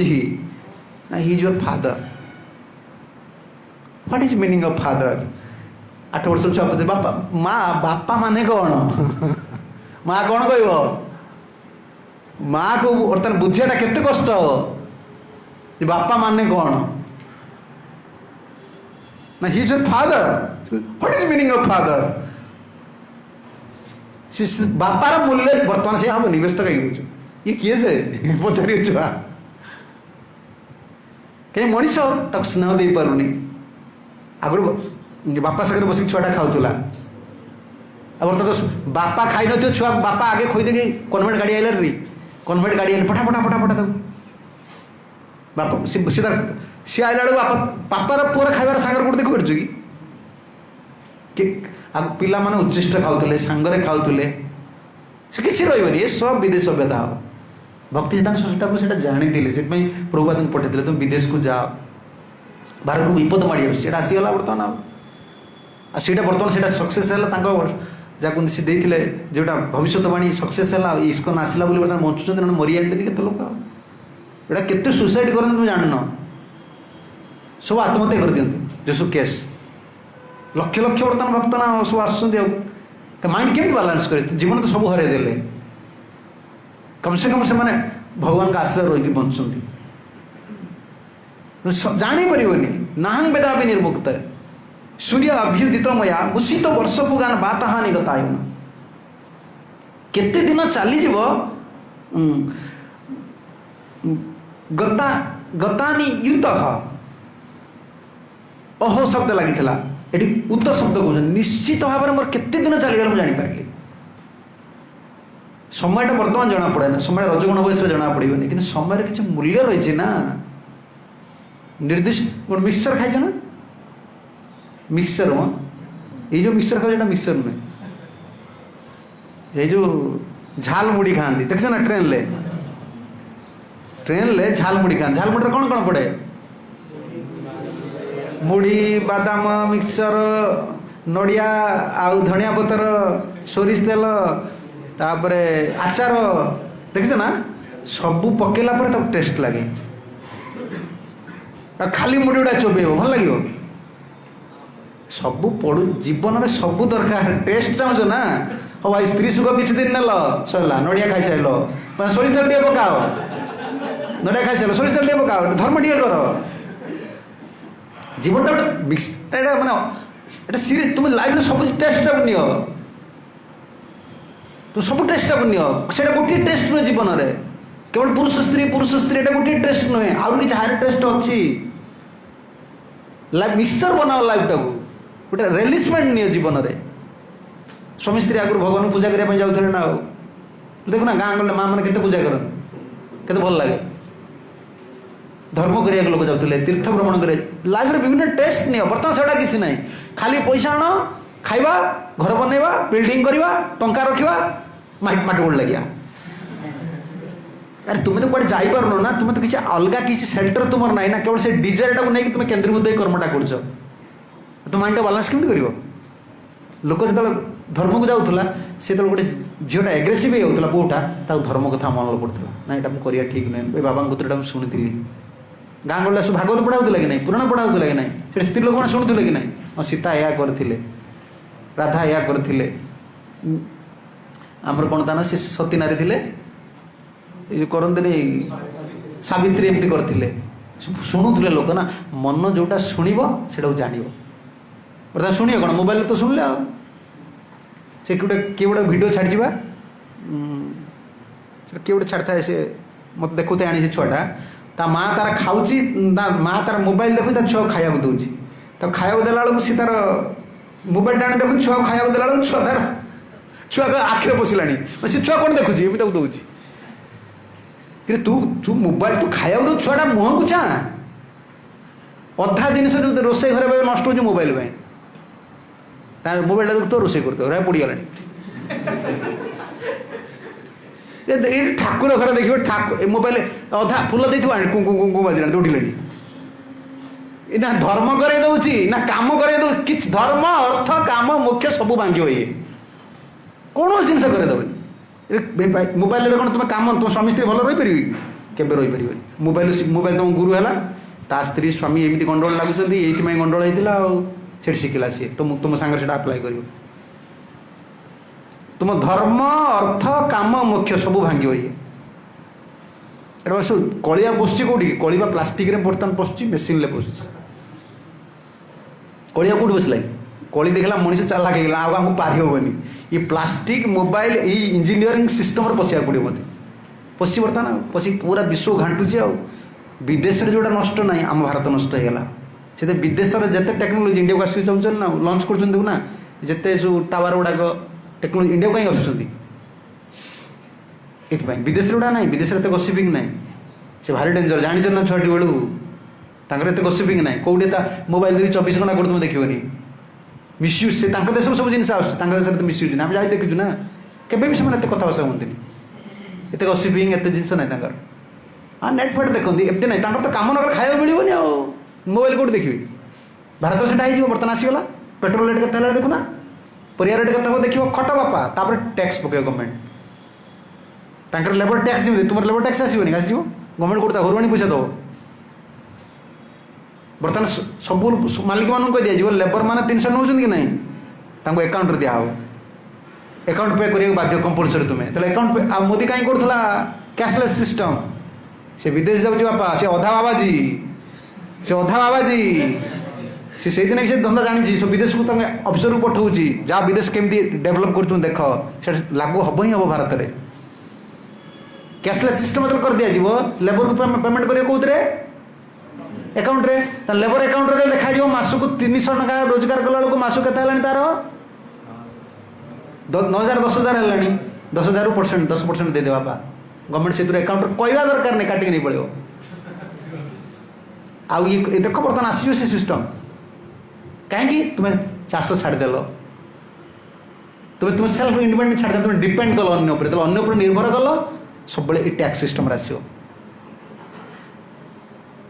ना he is your father what is meaning of father 8 वर्ष छुआ पचे बापा माँ बापा माने कौन माँ कौन कह माँ को बर्तमान बुझाटा केते कष्ट हम बापा माने कौन ना he is your father what is meaning of father बापार मूल्य बर्तमान से हम निवेश कहीं ये किए से पचार छुआ कहीं मनीष तक स्नेह दे पारुनी आगुरी बापा सागर बस छुआटा खाऊला बर्तमान तो बापा खाई न छुआ बापा आगे खोई देखे कन्वेंट गाड़ी आइला री कन्वेंट गाड़ी आइले फटा फटा फटा फटा तक बापा सी आइला बेलू बापार पुअर खाइबार सांगर गोटे देखी पार्छ कि पिला माने उच्चिष्ट खाऊले सांगरे खाऊले से किसी रही ये सब विदेश सभ्यता हम भक्ति सिद्धांत सरस्वती ठाकुर से जानी से प्रभुपाद को पठे तुम विदेश को जाओ भारत को विपद माड़ी आसीगला बर्तमान आईटा बर्तमान से सक्सेस है जहाँ सी देते जोटा भविष्यवाणी सक्सेस है इस्कन आसला बर्तमान बंचुं मरी जाते के लोक एटा केते सुसाइड करते तुम जान सब आत्महत्या कर दिखते जो केस लक्ष लक्ष बर्तमान भक्त ना सब आस माइंड केमी बालांस कर जीवन तो सब हर देले कम से मैंने भगवान का आश्रय रही बंचुंट जापर नाहं वेदा भी निर्मुक्त सूर्य अभ्युदित मया मुसित वर्ष पुगान बात हानि गतायुन केते दिन चली गतानी युत अहो शब्द लगी उत शब्द कह निश्चित भाव में मोर केते दिन चलीगला मुझे जानीपारि समयटा बर्तमान जना पड़े ना समय रजगुण बयस जना पड़े कि समय किसी मूल्य रही ना निर्दिष्ट मिक्सचर खाई ना मिक्सचर ये जो मिक्सचर खाओ मिक्सचर नुहे ये जो झाल मुड़ी खाती देख ना ट्रेन ले झाल मुड़ी खाती झाल मुड़ी कौन कौन पड़े मुड़ी बादाम मिक्सचर नड़िया आउ धनिया पतर सोरिष तेल तापरे आचार देखिछ ना सबू पकेला पर तब टेस्ट लगे खाली मुड़ी गुड़ा चोबेब भल लगे सबू पड़ू जीवन में सबू दरकार टेस्ट चाहूँ ना हाँ भाई स्त्री सुख किसी दिन नेल सरला नड़िया खाई सारे सोरिष तेल टे पकाओ नड़िया खाई सारे सोरिष तेल टे पकाओ धर्म टे कर जीवन माने सीरीज तुम लाइफ सब टेस्ट नि तू सब टेस्ट से गोटे टेस्ट नुहे जीवन में केवल पुरुष स्त्री एटा गोटे टेस्ट नुहे आउ कि हायर टेस्ट अच्छी लाइफ मिक्सचर बनाओ लाइफ टाक गोटे रेलिसमेंट नि जीवन में स्वामी स्त्री आगुरी भगवान पूजा करने जाऊे ना देखो ना गाँ गले माँ मैंने केते पूजा करते भल लगे धर्म करिया लोक जाते तीर्थ भ्रमण कर लाइफ में विभिन्न टेस्ट नि बर्तमान से किसी ना खाली पैसा आण खाइबा घर बनइबा बिल्डिंग करवा टंका रखा माटी गोड़ लगे अरे तुम्हें तो कौटे जापर ना तुम्हें तो किसी अलग किसी सेल्टर तुम ना ना केवल से डिजायर टाक नहीं तुम्हें केन्द्रीभूत कर्मटा कर तुम माइंड बालांस केमती कर लोक जो धर्म को जाऊला से गोटे झीटा एग्रेसिव होता पुटा धर्म कथा मन पड़ता ना यहाँ मुझे ठीक नुहे बाबा कतटा शुणी गाँ गला सब भागवत पढ़ाऊला कि नहीं पुराण पढ़ाऊला कि नहीं स्त्री लोक मैंने शुणुले कि नहीं हाँ सीता या करथिले राधा या करथिले आमर कौन था सी सती नारी थिले ये करते सावित्री एमती करथिले शुणुले लोक ना मन जोटा शुणव से जान बर्तमान शुणिए कौन मोबाइल तो शुणिले आ किए गोटे भिडियो छाड़ी किए गोटे छाड़ी था से मत देखते आनी से छुआटा ता माँ तार खाऊँची माँ तार मोबाइल देखु छुआ खाया दूसरी तो खाया देला बेलू सी तार मोबाइल टाणी देखु छुआ खाया देला बेलू छुआ तार छुआ आखिरे पशिलानी से छुआ कौन देखुची एमती दूसरी कि तू तू मोबाइल तू खाया दो छुआटा मुह को चाह अधा जिनस जो रोसे घर नष्ट हो मोबाइल मोबाइल देख तो रोसे करते पड़गला ठाकुर घर देखिए ठाकुर मोबाइल अधा फुल दे कुंकु बाजिला दौड़े ना धर्म करे दौची ना काम करे दो कि धर्म अर्थ काम मुख्य सब भांगी हुए कौन जिनस करदेवनी मोबाइल कौन तुम काम तुम स्वामी स्त्री भल रहीपर के रहीपर मोबाइल मोबाइल तुम गुरु है ता स्त्री स्वामी एमती गंडोल लगुच ये गंडोल होता से शिखला सी तुम सांगे से आप्लाय कर तुम धर्म अर्थ काम मोक्ष सब भांगी हुए एटा सब कलिया पशुची कौटी कलिया प्लास्टिक बर्तमान पशुची मेसीन ले पशुची कलिया कौटी बसला कली देखला मनीष चाला गला आमको पारि हेनी ये प्लास्टिक मोबाइल ये इंजीनियरिंग सिस्टम पशिया पड़े मत पशि बर्तमान पशि पूरा विश्व घाटुचे आ विदेश में जोटा नष्ट ना आम भारत नष्ट होगा से विदेश में जिते टेक्नोलोजी इंडिया को आस चाहते ना लंच कर जिते जो टावर गुड़ाक टेक्नोलोजी इंडिया कहीं आसुँच विदेश गुड़ा ना विदेश में गसिपिंग ना से भारी डेंजर जानी ना छुआटी बेलू तर एत गसिपिंग ना कौटे मोबाइल देखिए 24 घंटा कौटे तुम देखनी मिसयूज से देश सब जिन आस देश में तो मिसयूज ना आम जा देखीचु ना केवे भी से कथबार्ता हमें एत गसिपिंग एत जिनस ना हाँ नेट फेट देखते एमती ना तो कम नगर खाया मिलूनी आ मोबाइल कौट देखिए भारत से बर्तमान आसीगला पेट्रोल रेट के देखुना परिया रेट के देखो खट बापा तापर टैक्स पके गवर्नमेंट लेबर टैक्स तुम लेबर टैक्स आसोनी आसो गवर्नमेंट कौट हरुआणी पैसा दब बर्तमान सब मालिक मान कह दिया लेबर मैंने 300 नौ कि ना अकाउंट रे दिहब अकाउंट पे करिया बाध्य कंपलसरी तुम्हें तो अकाउंट पे मोदी कहीं करूला कैशलेस सिस्टम से विदेश जाऊँ बापा से अधा बाबाजी से दिन से धंदा जानी सब विदेश को अफिसर को पठाऊँ जहाँ विदेश केमती डेभलप कर देख से लागू हम ही हम भारत में कैशलेस सिस्टम मतलब कर दिया लेबर को पेमेंट करिए कौन अकाउंट रे लेबर अकाउंट रे देखा मासक 300 टका रोजगार कला बेलू मासक के तार 9,000 10,000 है 10,000 10% दे बापा गवर्नमेंट से अकाउंट कहवा दरकार नहीं काटिक नहीं पड़ो आउ ये देख बर्तमान आस सिस्टम कहीं तुम्हें चाष छाड़देल तुम्हें सेल्फ इंडिपेंडेंट छाड़देल तुम डिपेंड कल अन्य निर्भर कल सब टैक्स सिस्टम आसो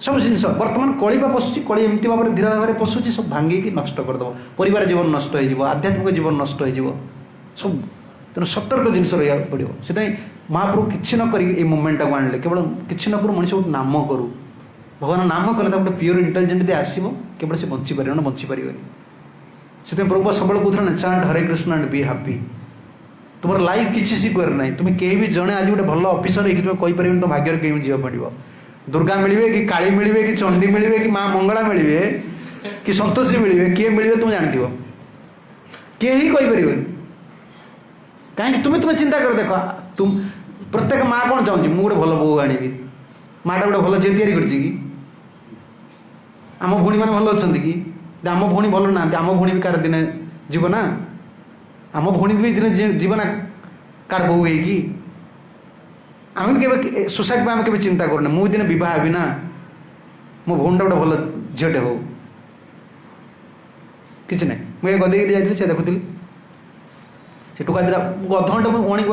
सब जिन बर्तमान कलिबा पशुची कली एमती भाव में धीरे भाव में पशुची सब भांगिकी नष्ट करदेव परिवार जीवन नष्ट हो आध्यात्मिक जीवन नष्ट हो सब तेणु सतर्क जिन रहा पड़ो से महाप्रभु कि न कर मुवमेंट को आणले केवल कि न करूँ मनीष गोटे नाम करूँ भगवान नाम कले गोटे प्योर इंटेलिजेंट आसो केवल से बंचीपर ना बंचीपर से प्रभु सब कहते ना chant Hare Krishna and be happy तुम लाइफ किसी सिक्योर ना तुम्हें कहीं भी जड़े आज गोटे भल अफिसर हो तुम कहीपर तुम भाग्य कहीं झील पड़ो दुर्गा मिले कि काली मिले कि चंडी मिले कि माँ मंगला मिले कि संतोषी मिले किए मिले तुम जानथ किए ही कहीपर कहीं तुम्हें चिंता कर देख तुम प्रत्येक माँ कौन चाहूँगी मुझे गोटे भल बो आनी माटा गोटे भल झील तैयारी आम भौणी मैंने भल अच्छा कि आम भौणी भल ना आम भौणी भी कार दिन जीव ना आम भौणी भी दिन जीव ना कार बो है आम के सोसाइटी में आम के चिंता करना मुझे दिन बह हेबी ना मो भौणटा गोटे भल झीटे हो कि ना मुझे गदे जाइए से देखुली से टुका दिला अधघंटे मुझे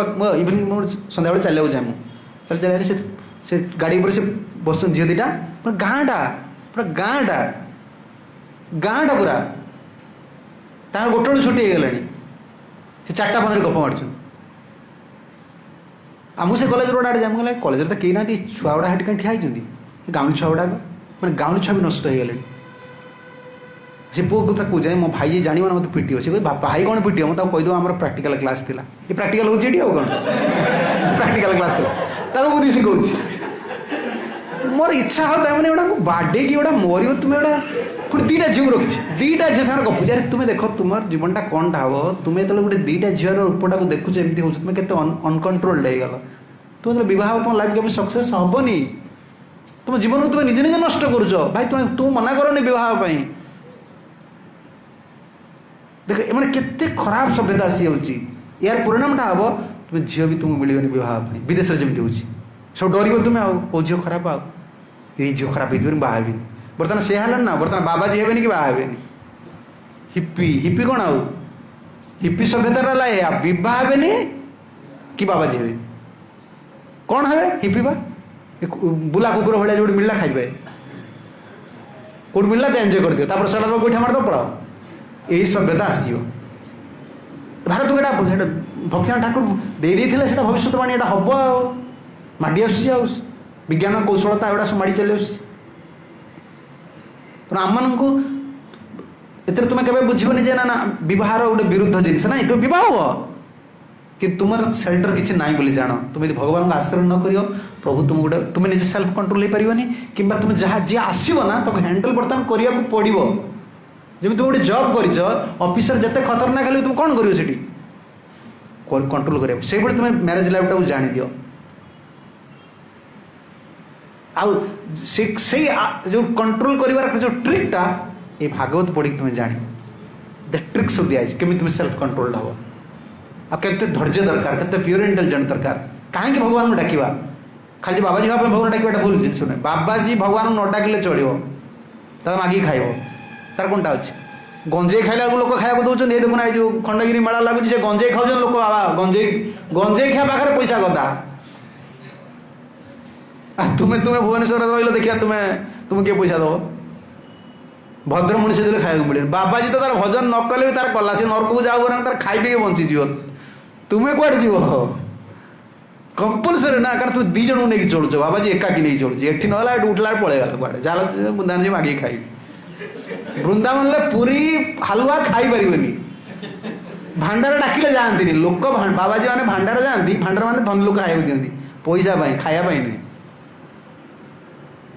इवनिंग सन्ध्या चलिए जाए चल चल से गाड़ी पर से बस झील दीटा पूरा गाँटा पूरा गोटे छुट्टी हो गला से 4:15 गप मार आमको से कलेज रोड आड़े जाए कलेज तो कहीं ना छुआ गुड़ा कहीं ठिया गाँव छुआ गुड़ाक मैंने गाँव छुआ भी नष्ट हो गले से पुओ कथा कह जाए मो भाई जान ना मत पिटिव से भाई कौन पिटिव मैं कहीदेव आम प्राक्टिकल क्लास थी ये प्राक्टिकल हो कौन प्राक्टिकल क्लास थी बुद्धि शिखाऊँ मोर इच्छा होता मैंने गोटा बाडे कि गोटा मर तुम्हें गोटा पुणी 2टा झील रखी 2टा झील सागर गपुच अरे तुम्हें देख तुम जीवनटा कौनटा हम तुम्हें जो गोटे 2टा झील रूपटा को देखुच एमती हो तुम्हें के अनकंट्रोल्ड हो गल तुम जो बह तुम लाइफ केवल सक्सेस हेनी तुम जीवन तुम्हें निजे निजे नष्ट करुच भाई तुम मना करनी बह देख मैंने केते खराब सभ्यता आसी यार परिणामटा हम तुम्हें झील भी तुमको मिलनी बह विदेश में जमी हो सब डर तुम्हें आओ झील खराब आओ ये झील खराब हो बाहर बर्तमान से है ना बर्तमान बाबाजी हेबे कि बाहा हेबे हिप्पी कौन आउ हिप्पी सभ्यता बह हेबे कि बाबाजी हेबे कौन हे हिप्पी बा बुला कुकुर भाया जो मिलला खाइबे कौट मिलला तो एंजॉय कर दियो सड़ा गोईठा मारद पड़ाओ यही सभ्यता आसो भारत को भक्तिनाथ ठाकुर दे भविष्यवाणी यहाँ हम माड़ी आस विज्ञान कौशलता एगुड़ा सब माड़ी चली आम मानू ए तुम्हें केवे बुझे जे ना बहार गोटे विरुद्ध जिनस ना तुम बह कि तुम सेल्टर किसी ना बोली जान तुम यदि भगवान को आश्रय न कर प्रभु तुम गोटे तुम्हें निजे सेल्फ कंट्रोल हो पारनी कि तुम जहाँ जी आसो ना तुम हैंडल बर्तमान करने को पड़ो जमी तुम गोटे जॉब कर ऑफिसर जिते खतरनाक हेल्ले तुम कौन कर कंट्रोल कर तुम्हें मैरेज लाइफ टाइम जानी दियो आउ से जो कंट्रोल कर जो ट्रिकटा ये भागवत पढ़ी तुम्हें जान द ट्रिक्स दिखाई केमी तुम्हें सेल्फ कंट्रोल्ड हम आते धैर्य दरकार के प्योर इंटेलिजेंट दरकार कहीं भगवान को डाकवा खाली बाबाजी भाव भगवान डाकवा भूल जिन ना बाबाजी भगवान न डाकिले चलो मागिक खाइब तार कौनटा अच्छे गंजे खाइला लोक खाया दौरान ये देखुना जो खंडगिरी मेला लगुच से गंजे खाऊ लोक बाबा गंजे खा पाखे पैसा गदा तुम्हें तुम्हें भुवनेश्वर रही देखिए तुम्हें किए पैसा दब भद्र मनीष देते खाया मिले बाबाजी तो तार भजन न कले भी तार कला सी नरक को जाऊ तार खाई पी बंचीज तुम्हें कौटे जीव कंपलसरी ना कारण तुम दी जन नहीं चलुच बाबाजी एकाकी नहीं चलुच एटी ना उठला पलैगला कड़े जाला बुंदान मागे खाई वृंदावन पुरी हालुआ खाई पारे भांडार डाकिले जाती लोक बाबाजी मैंने भांडार जाती भांडार मैंने धनी लोक खाया दिखती पैसा खायापाई नहीं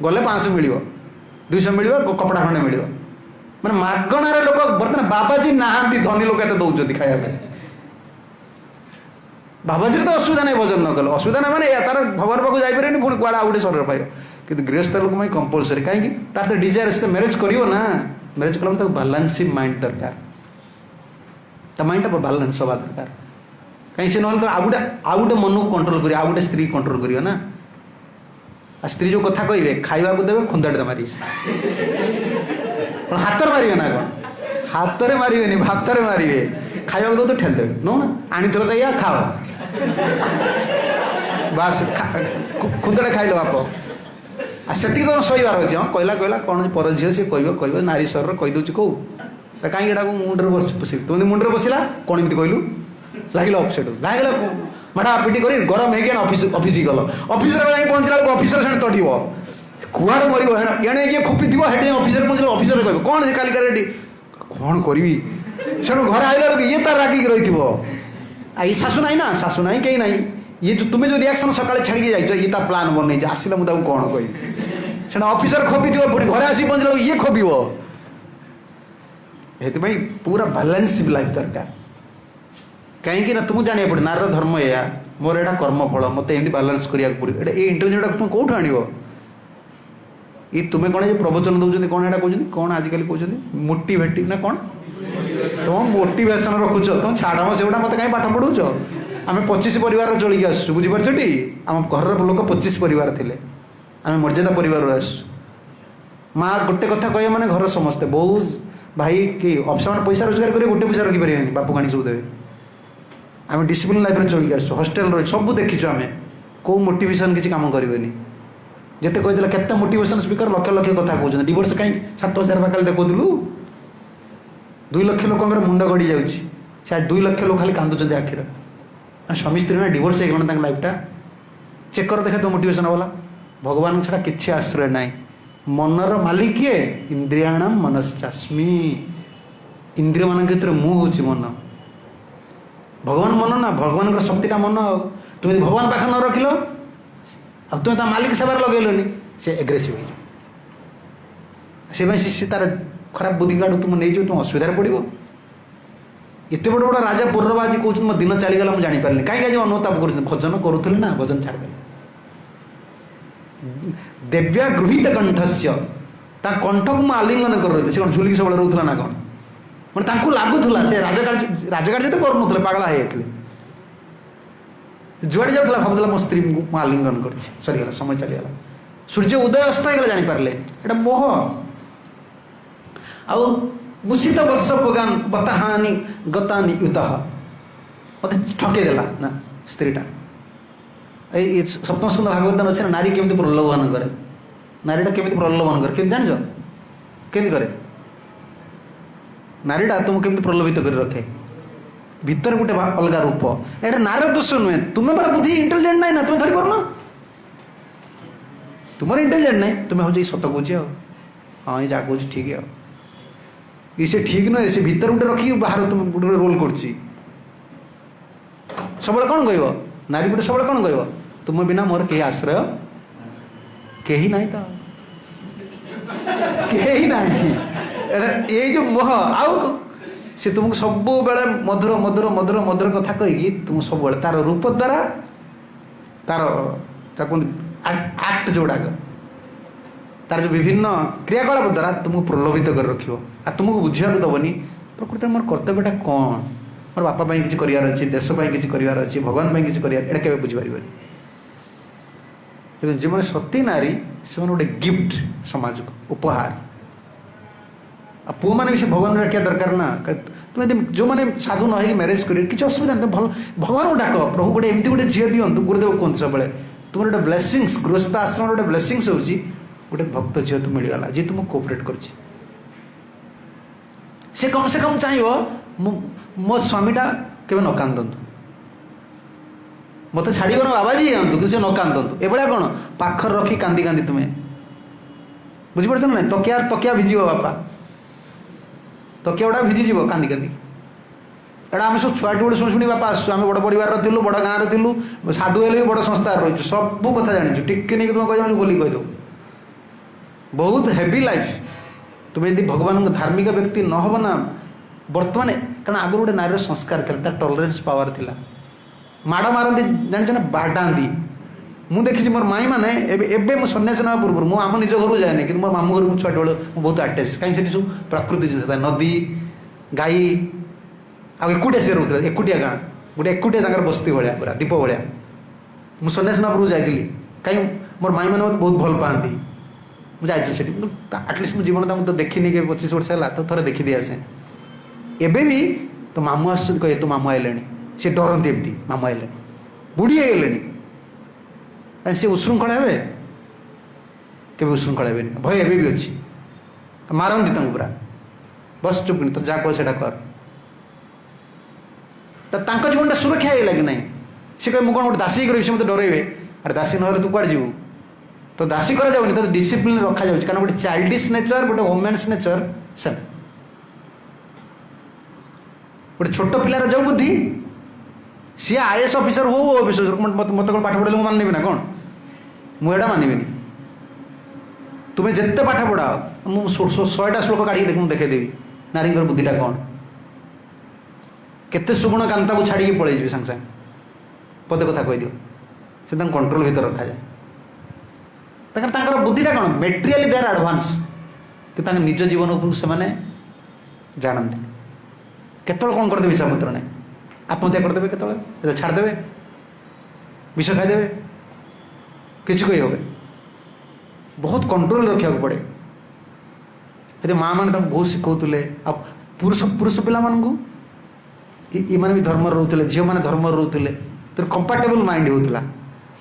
गले 500 मिल 200 मिल कपड़ा खंडे मिल मैंने मगणार लोक बर्तमान बाबाजी नहांती धनी लोक एत दौरान खायापी बाबाजी तो असुविधा नहीं भजन न कल असुविधा ना मैंने तार भगवान पाक जापरे पुणी कड़ा आउ गए शरीर पाइब कि गृहस्थ लोक कंपलसरी कहीं तार तो डिजायर से मैरेज करियो ना मैरेज कला बालांसिंग माइंड दरकार ता माइंड बालांस हवा दरकार कहीं से ना तो आउ गोटे मन को कंट्रोल कर आउ गोटे स्त्री कंट्रोल करियो ना आ स्त्री जो कथा कहे खावा देवे खुंदाटे मारे हाथ मारे ना कौन हाथ में मारे भात में मारे खावा दो तो ठेलदेवे नो ना आनी तो या खाओ बास खुंदाटे खाइल बाप से तुम शोबार अच्छे हाँ कहला कौन पर झील सी कह नारी शरीर कहीदे कौ कहीं एटा मुंडे बस तुम मुंडे बसला कौन एमती कहलु लगे अपसेट लगे माड़ा पिटी कर गरम है ऑफिस गल ऑफिस पहुँचला ऑफिसर से तड़ो कुआड़ मर एणे किए खोपी थी हेटे ऑफिसर पहुँचले ऑफिसर कह कौन से कालिका रेडी कौन करी से घर आइला बेलू ये तार रागिक रही शाशु ना शाशु ना कहीं ना ये जो तुम्हें जो रिएक्शन सकाଳେ छाड़ी जाइछ ये ता प्लान बन आसिला मुझे कौन कह से ऑफिसर खोपी थी पुणी घर आसी पहुँचला ये खोब ये पूरा बैलेंस लाइफ दरकार कहीं तुम जाना पड़े नार धर्म या मोर एटा कर्मफल मत एमती बालांस करिया पड़ो ये इंटेलिजेंट तुम कौट आण ये तुम्हें कौन प्रवचन दौरान कौन एटा कहते कौन आजिकल कहते मोटिवेटिव ना कौन तुम मोटिवेशन रखुच तुम छाड़ से मत कहीं पाठ पढ़ाऊच आम 25 परिवार चलिक आसु बुझीपार टी आम घर लोक 25 परिवार थे आम मर्यादा परिवार आसु माँ गोटे कथा कहे मैंने घर समस्ते बहु भाई कि अफिस पैसा रोजगार करेंगे गोटे पैसा रखिपारे बापू काणी सब देवे आम डिसिप्लिन लाइफ में चलिक आसु हस्टेल रही सब देखीचु आम कौ मोटिवेशन किसी काम करेंगे जिते कहते केते मोटिवेशन स्पीकर लक्ष लक्ष कथा कहते डिवोर्स कहीं 7,000 पाखे देखुलु 2 लाख लोक मुंड गड़ी जा 2 लाख लोक खाली कांदुंट आखिर स्वामी स्त्री ना डिवोर्स हो लाइफटा चेक कर देखा तो मोटिवेशन वाला भगवान छाड़ा किसी आश्रय ना मनर मालिक किए इंद्रियाणाम मनश्चास्मी इंद्रिय मान भर मुझे मन भगवान मन ना भगवान शक्तिटा मन तुम भगवान पाखे न रखिल अब तुम्हें मालिक सेवार लगेलनि से एग्रेसिव हो तार खराब बुद्धि काढ़ तुम नहीं तुम असुविधा पड़ो एत बड़ बड़ राजा पूर्व आज कहते मो दिन चलीगला मुझे जापारे कहीं आज अनुताप कर भजन करूले ना भजन छाड़दे देव्या गृहीत कंठस्य कंठ को आलिंगन कर रही से झुलिक सब रोला ना कौन मैंने लगुला से राजकार्य तो करूँ पागला हो जुआड़े जाऊला भावला मो स्त्री आलिंगन कर सरीगला समय चलीगला सूर्य उदय अस्त हो जापारे एटा मोह आउ मुसित वर्ष पगान बताहानी गतानी युत मत ठकेदेला ना स्त्रीटा ये सप्तम स्कंद भागवत अच्छे नारी केमती प्रलोभन करे नारीटा केमती प्रलोभन करे केमती जान केमती करे नारीटा तुमको केमती प्रलोभित कर रखे भीतर गोटे अलग रूप एटा नार दोष नुहे तुम्हें बड़ा बुद्धि इंटेलिजेंट ना तुम्हें धरी पार तुम इंटेलिजेंट ना तुम्हें हूँ सत कहे हाँ ये जहाँ कह ठीक है ये से ठीक नुहे से भीतर गोटे रखी बाहर तुम गोटे रोल कर सब कौन कह नारी गोटे सब कौन कह तुम बिना मोर कहीं आश्रय कहीं ना तो कहीं ना ये जो मोह आउ से तुमको सब बेले मधुर मधुर मधुर मधुर कथा कहीकि तुम सब बेले तार रूप द्वारा तार आक्ट जोड़ाक तार जो विभिन्न क्रियाकलाप द्वारा तुमको प्रलोभित कर रखियो आ तुमको बुझा दबनी प्रकृत मोर कर्तव्यटा कौन मोर बापा किसी करार अच्छे देश किसी करार अच्छे भगवान किसी करार के बुझीपारे लेकिन जो मैंने सती नारी से गोटे गिफ्ट समाज को उपहार आ पुआ मैंने भी से भगवान रखा दरकार ना तुम जो मैंने साधु न मैरेज कर किसी असुविधा नहीं भल भगवान को डाक प्रभु गोटे एमती गोटे झील दिंतु गुरुदेव कहते सब तुम गोटे ब्लेसिंग्स गृहस्थ आश्रम गोटे ब्लेसिंग्स होची गोटे भक्त झील तुम मिलगला जी तुमको कोऑपरेट कर से कम चाहिए मो स्वामीटा केवे न कांदतु मत छाड़ बाबाजी आंतु कि न कांदतु एभलिया कौन पाखर रखी कांदी कांदी तुम्हें बुझीपार ना तकिया तकिया भिजिब बापा तकिया गुड़ा भिजिज कांदी कांदी एटा आम सब छुआटी बड़े शुणी शुणी बापा आसु आम बड़ परिवार थिलु बड़ गाँव थिलु साधु हेल्ले भी बड़ संस्था रही सब कथा जानी टिके नहीं तुम कह बोली कहीदेव बहुत हेवी लाइफ तुम्हें यदि भगवान धार्मिक व्यक्ति न हो ना बर्तमान कारण आगुरी गोटे नारी संस्कार था टलरेन्स पावर थिला माड़ मारती जानी ना बाढ़ाती मुझे देखी मोर माई मैंने एवं मुझे सन्यास ना पूर्व मुझे आम निज घर जाए कि मोर मामू घर छुआ बेल बहुत आटेच कहीं सब प्रकृति जिन नदी गाई आकुटिया सी रोते एकुटिया गाँ गोटे एकुटिया बस्ती भाया पूरा दीप भाया मुझे सन्यास ना पूर्व जाइली कहीं मोर माई मैंने मत बहुत भल पाती मुझे जाइली आटलिस्ट मो जीवन तो देखनी कि 25 वर्ष है तो थे देखी आसे एवं भी तो मामू आस कहे तो मामू आइले सी डरती एमती मामू आइले बुढ़ी होगले सी उशृंखल हे के उशृंखल हे भय एवं भी अच्छी मारती पूरा बस चुप तो जहाँ कह से कर तो जीवन सुरक्षा है कि नहीं सी कहे मुझे गोटे दासी करी मत डरइबे अरे दासी ना तू कड़े जीवु तो दासी करा जाऊनी तो डिसिप्लिन रखा जाए कारण गोटे चाइल्डिश नेचर गोटे वोमेन्स नेचर से गोटे छोट पिलार जो बुद्धि सी आईएएस ऑफिसर हो ऑफिसर मत कौन पाठ पढ़े मानबी ना कौन मुझे मानबी तुम्हें जिते पाठ पढ़ाओ मुझे 100टा श्लोक काढ़ी देखेदेवी नारी बुद्धिटा कौन केते सुगुण कांता को छाड़ी पलैजी सागे सागे पदे कथा कहीदिव से कंट्रोल भीतर रखा जाए बुद्धिटा कौन मेटेरियली दे आर एडवांस कि निज जीवन उपरू से जानते केतल कौन करदे विषा पत्र नहीं आत्महत्या करदे केतल छाड़देवे विष खाईदेवे किसी कही हो बहुत कंट्रोल रखा पड़े ये माँ मैंने बहुत शिखौले पुरुष पुरुष पिला ये भी धर्म रोते झील मैंने धर्म रोते तो कंफर्टेबल माइंड होता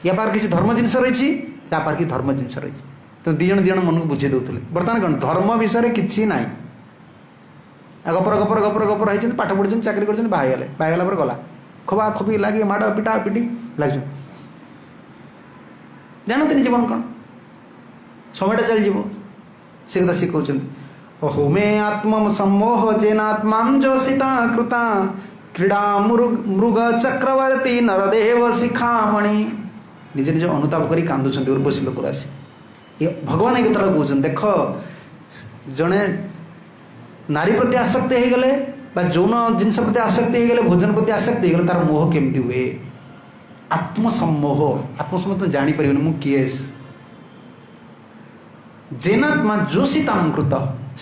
या पार किसी धर्म जिनस रही या पार कि धर्म जिनस रही तो दिज मन को बुझे दूसरे बर्तमान कौन धर्म विषय किसी ना गपर गपर गपर गपर होती पाठ पढ़ी चाकरी कर बाहगला पर गला खोबा खोबी लगे माड़ पिटा पिटी लगे जानते जीवन कौन समयटा चलज से कथा सी कहते अहो मे आत्म सम्मोह जेनात्मा जोषिता कृता क्रीड़ा मृग चक्रवर्ती नरदेव शिखामणि निजे निज अनुताप कर कांदुंट उर्वशी लोक आसी ये भगवान एक तरह कहते देख जड़े नारी प्रति आसक्त हो गले जौन जिनस प्रति आसक्ति हो गले भोजन प्रति आसक्ति हो गले तार मोह केमती हुए आत्मसम्मोह आत्मसम्मोह तुम जापर मुझे किए जेनात्मा जोषिताम कृत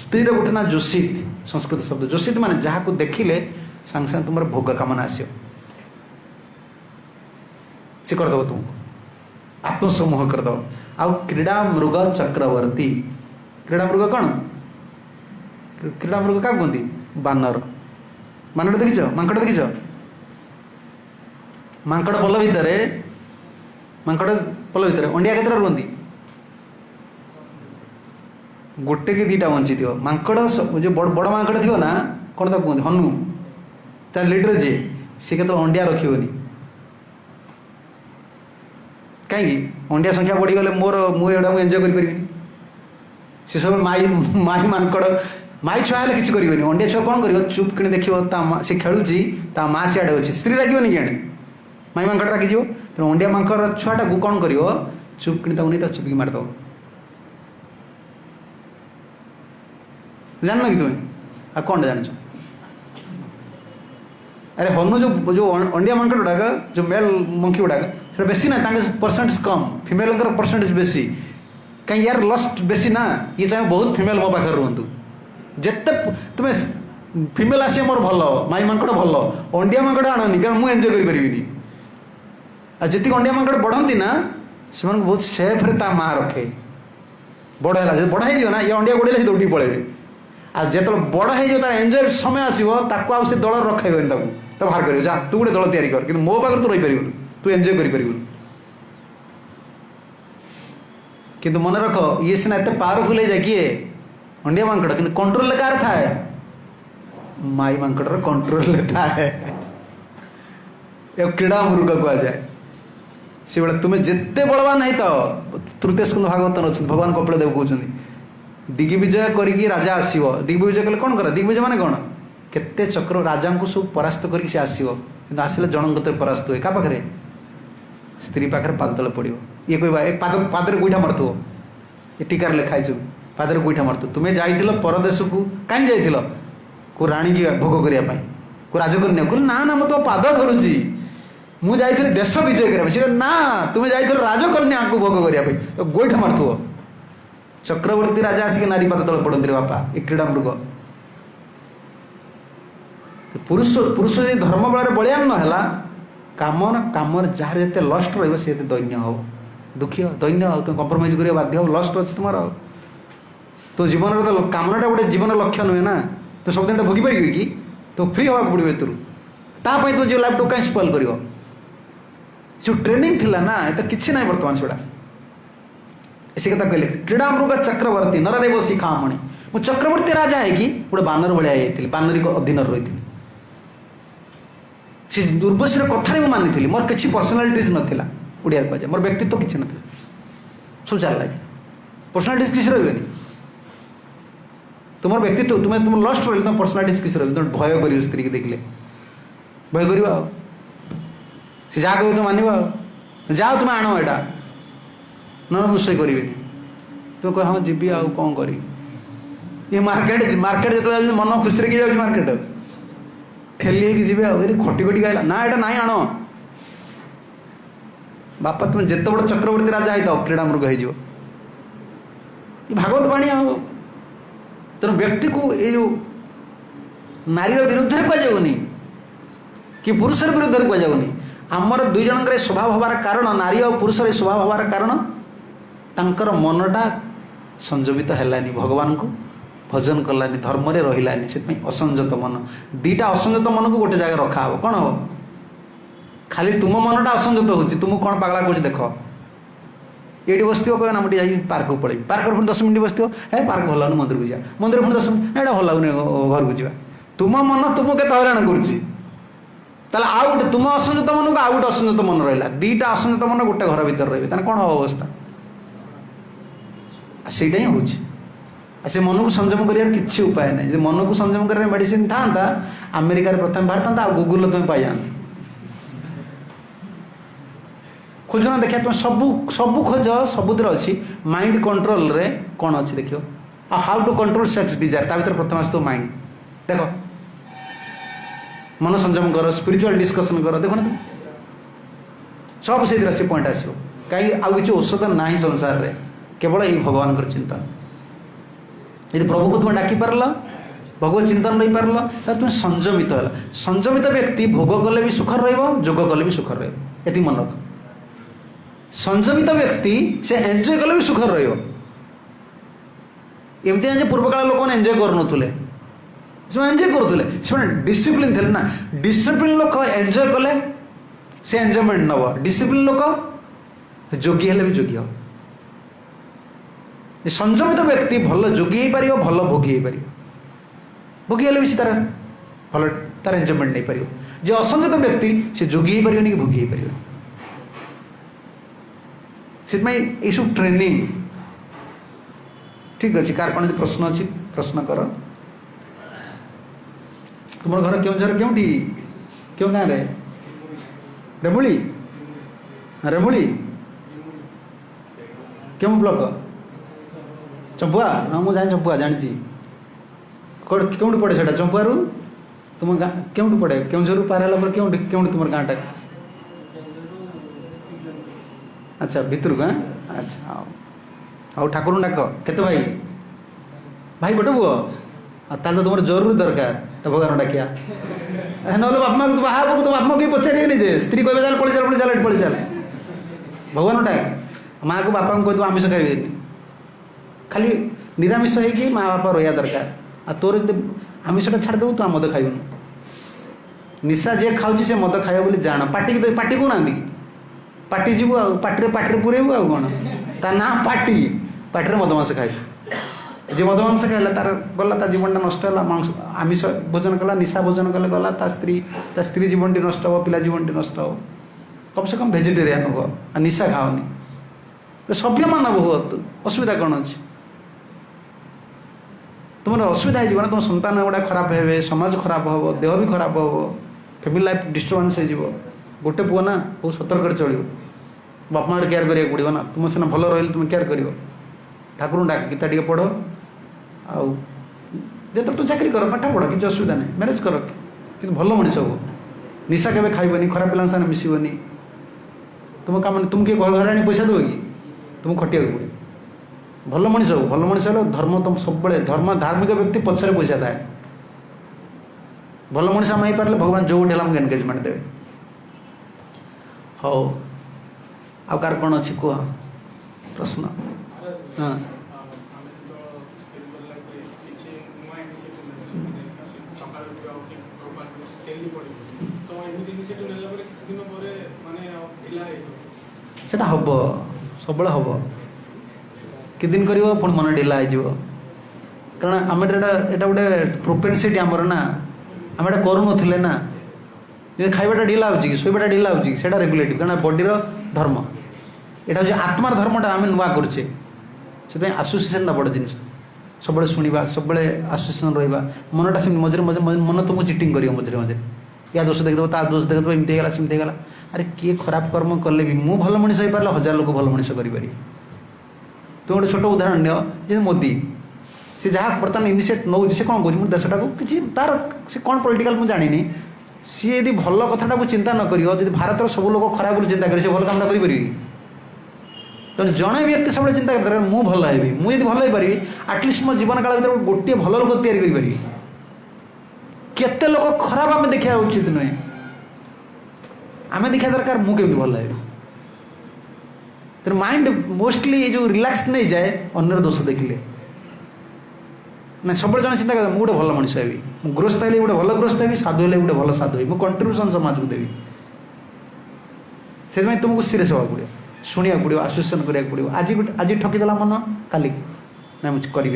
स्त्री गोटे ना जोषित संस्कृत शब्द जोषित माने जहाँ को देखिले सांगे सांगे तुम भोग कामना आस सी करदेव तुमको आत्मसमूह करदेव आ क्रीड़ा मृग चक्रवर्ती क्रीड़ा मृग कौन क्रीड़ा मृग क्या कहते बानर बानर देखिच मांकड़ देखिच मांकड़ पल भितर मांकड़ पल भितर अंडिया केतटा रुहती गोटे कि दीटा बंची थी मांकड़ जो बड़ मांकड़ थी ना कौन तो कहते हनु तार लीडर जी सी के अंडिया रखिबनी कहीं अंडिया संख्या बढ़ीगले मोर मुझे एंजय करें सी सब माई माई मांकड़ माई छुआ हेल्ले किसी करें अंडिया छुआ कौन कर चुप कि देखो सी खेलुची ता माँ सियाड़े अच्छी स्त्री रागनी कि माई मांकड़ रागिज तेणु अंडिया मांकड़ छुआटा को कौन कर चुप कि नहीं तो चुपिकी मारिदेव जान कि तुम्हें आ कौन जान अरे हनु जो अंडिया मांकड़ गुड़ाक जो मेल मंकी गुड़ाक बेसी ना परसेंटेज कम फिमेल परसेंटेज बेसी कहीं यार लस्ट बेसी ना ये चाहे बहुत फिमेल मो पाखे रुहतु जिते तुम्हें फिमेल आस मोर भल माई मांकड़ भल अंडिया मांकड़ आणनी कारण मुझे एंजय करी जी अंडिया मांकड़ बढ़ती ना से बहुत सेफ्रे माँ रखे बड़ है बड़ हो ये अंडिया गोड़े से दौड़ी पड़े आ जो बड़ हो तार एंजय समय आसो ताकू से दल रखाइबन तो बाहर कर जा तू गोटे दल तैयारी कर कि मो पाखे तू रही पार तू एंजय कर किंतु मन रख ये सीना एत पावरफुल है किए अंडिया मांकड़ कि कंट्रोल कार थाए माई मांकड़ कंट्रोल थाए क्रीड़ा मृग कह जाए से बड़ा तुम्हें जिते बलवान नहीं तो तृतीय स्कंद भागवत अच्छे भगवान कपिल देव कहते दिग्विजय करी राजा आसो दिग्विजय कले कौन कर दिग्विजय माने कौन केते चक्र राजा को सब परास्त कर आसो कि आसले जनक परास्त हुए क्या पाखे स्त्री पाखे पाद तले पड़ो ये कह पादरे गोईठा मारथो ये टीकार लिखाई सब पादरे गोईठा मारथो तुम्हें जाइल परदेश को कहीं जाइल को राणी की भोग करने को राजकन्या कहल ना ना तो पाद धरुची मु जाइल देश विजय करने ना तुम्हें जाइल राजकन्या को भोग करने तो गोईठा मारथो चक्रवर्ती राजा आसिक नारी पाद तले पड़ती रे बापा ये क्रीड़ा मृग पुरुष पुरुष जो धर्म बल बलियान नहला काम जार जिते लस्ट रे दैन्य हो दुखी हो दैन्य हो तुम कंप्रोमाइज करा बाध्य हो लस्ट अच्छे तुम तो जीवन तो कामनाटा गोटे जीवन लक्ष्य नुहे ना तो सब दिन भोगी पारि कि तो फ्री हवा पड़ो एतरू तुम जो लाइफ कहीं स्पॉइल कर जो ट्रेनिंग थिला ना तो किसी ना बर्तमान सेटा इसी कथा कहले क्रीड़ा मृग चक्रवर्ती नरदेव शिखामणि मु चक्रवर्ती राजा है कि गोटे बानर भाई बानरी अधीन रही से दुर्बशी कथा मुझे मानी मोर किसी पर्सनालीटीज नाला ओडिया कह मोर व्यक्तित्व किसी ना सब चलला पर्सनालीटीज किसी रही तुम व्यक्तित्व तुम्हें तुम लस्ट रही तुम पर्सनालीटीज किसी रही तुम भय कर स्त्री की देखले भय कर सी जहाँ कह तुम मान जाओ तुम आण एटा न रोषे करें तुम कह हाँ जी आउ कौन करी ये मार्केट मार्केट जो मन खुशी कि जाऊँ मार्केट ठेली होगी जी खटी खटी गाइला ना एटा ना आण बापा तुम जिते बड़ चक्रवर्ती राजा होता क्रीड़ा मृग हो भागवत बाणी आ तेणु व्यक्ति को ये जो नारी विरुद्ध कहुनी कि पुरुष विरुद्ध कहुनी आमर दुई जनकर स्वभाव हबार कारण नारी और पुरुष स्वभाव हबार कारण तांकर मनटा संजमित हैलानी भगवान को भजन कलानी धर्म रे रहिलानी से असंजत मन दीटा असंजत मन को गोटे जगह रखा हो कौन हम खाली तुम मनटा असंजत होची तुम कौन पागला कौच देख ये बस कह ना मुझे जाइए पार्क को पड़े पार्क पुणी 10 मिनट बस है पार्क भल लगुन मंदिर को जा मंदिर पुणी 10 मिनट एटा भल लगुन घर को जा तुम मन तुमको केत हैरान कर आउ गोटे तुम असंजत मन को आउ गोटे असंजत मन रहा दीटा असंजत मन गोटे घर भर रही कौन हम अवस्था सेटा ही हूँ से मन को संयम कर किसी उपाय ना जो मन को संयम कर मेडिसिन था अमेरिका प्रथम बाहर था गूगल तुम पाई जाती खोज ना देखिए तुम सब सब खोज सबुतिर अच्छी माइंड कंट्रोल रे कौन अच्छी देखियो how to control sex desire ता भीतर प्रथम आस माइंड देख मन संयम कर स्पिरिचुअल डिस्कशन कर देखो ना तुम सब से पॉइंट आसो कहीं आउ किसी औषध ना संसार रे केवल यही भगवान चिंतन यदि प्रभु को तुम डाकी पार भगवत चिंतन रही पार तुम संयमित है संयमित व्यक्ति भोग कले भी सुखर रोग कले भी सुखर रही मन रख संयमित व्यक्ति से एंजॉय कले भी सुखर रमती ना पूर्व काल लोक एंजॉय करुले एंजॉय करुले से डिसिप्लिन थे ना डिसिप्लिन लोक एंजॉय कले से एंजॉयमेंट नब डिसिप्लिन लोक जोगी हेले भी जोगी हो संयमित व्यक्ति भल जोगी हो पार भल भोगी हो पार भोगी हेल्ले भी तार भल तार एंजॉयमेंट नहीं पार जो असंयमित व्यक्ति से जोगी हो पार कि भोगी हो पार से सब ट्रेनिंग ठीक अच्छे कार कौन प्रश्न अच्छी प्रश्न कर तुम घर केउझर क्योंठी क्यों गाँव रे रेमुली रेमुली क्यों ब्लॉक चंपुआ हाँ मुझे चंपुआ जानी क्यों पड़े से चंपुआरू तुम गाँ क्यों पड़े केउझर पार है क्यों क्यों तुम गाँटा अच्छा भितर को अच्छा आउ ठाकुर डाक केते भाई भाई गोटे पुओ ताल तो तुम जरूर दरकार भगवान डाकिया ना बापा को बाहर तो बापा को पचारे निजे स्त्री कह चल पड़ी चल पड़ी चल पड़ी चल भगवान डाक माँ को बापा को कह आमिष खाइबे खाली निरामिष है माँ बापा रहा दरकार आ तोर जो आमिषटा छाड़देव तू मद खाइबुन निशा जे खाऊँ से मद खाइब बोली जान पाटी को ना कि पाटी जीव पाटे पाटे पुरेबू आ कौन ता ना पार्टी पार्टी मदमांस खाए जे मदमांस खाइला तार गला ता जीवन नष्ट है मांस आमिष भोजन कला निशा भोजन कले गला ता स्त्री जीवन टी नष्ट हो पिला जीवन टी नष्ट हो कम से कम भेजिटेरियन हो निशा खाओनी सभ्य मानव हो असुविधा कौन अच्छे तुम असुविधा हो तुम संतान गुड़ा खराब हे समाज खराब हम देह भी खराब हम फैमिली लाइफ डिस्टर्बान्स हो गोटे पुआ ना बहुत सतर्क चलो बापा माँ केयर करा पड़ो ना तुम सीना भल रही तुम केयर कर ठाकुर डाक गीता टे पढ़ आते तुम चाकरी कर पाठ पढ़ कि असुविधा नहीं मैरेज कर कि भल मनीष हो निशा के खाइबनी खराब पिला साथ मिसबनी तुम कम तुम किए घर पैसा देव कि तुम खटिया पड़े भल मनीष हो भल मनीष हो धर्म तुम सब धर्म धार्मिक व्यक्ति पछरे पैसा थाए भल मनीष आम हो पारे भगवान जो गोटे आमको एनगेजमेंट देवे हो आउ कार कौन अच्छी कह प्रश्न हाँ सेटा हम सब हम कि दिन कर मन ढिला हो कारण आम एटा गोटे प्रोपेनसीटी आमर ना आम एटा करूँ ना खाइबाटा ढिला हो शोबाटा ढिला होटा रेगुलेटिव कारण बॉडी धर्म यहाँ हूँ आत्मार धर्मटा आम नुआ करे से आसोसीएसन बड़ जिन सब शुणा सब आसोसीएसन रहा मनटा से मझे मझे मन तुमको चिटिंग कर मझे मझे या दोष देखदेव ता दोष देखदेव एमती है सेमती है अरे किए खराब कर्म कले भी मु भल मनीष हो पारे 1000 लोक भल मनीष करें तुम गोटे छोट उदाहरण नि मोदी सी जहाँ बर्तमान इनिशिएट नौ से कौन कर देशटा को कि तार से कौन पॉलिटिकल मुझे जानी सी यदि भल कथाटा को चिंता न कर भारत सब लोग खराब को चिंता करें भल कामटा करें तो जड़े व्यक्ति सब चिंता कर मुझे भल है मुझे भल हो पारि आटलिस्ट मो जीवन काल भर गोटे भल लोक तैयारी केते लोक खराब आम देखा उचित नुहे आम देखा दरकार मुझे भल है तो माइंड मोस्टली जो रिलैक्स नहीं जाए अन्यर दोष देखिले ना सब जन चिंता कर गोटे भल मनीष हेबी मुझे गृहस्थ हेल्ले गोटे भल गृहस्थ हेबी साधु हेल्ले गोटे भल साधु हेबी मुझे कंट्रीब्यूशन समाज को देवी से तुमको सीरियस होगा पड़ो शुणा पड़ो आसोसिएसन करा पड़ो आज ठकीदेला मन काली ना मुझे करी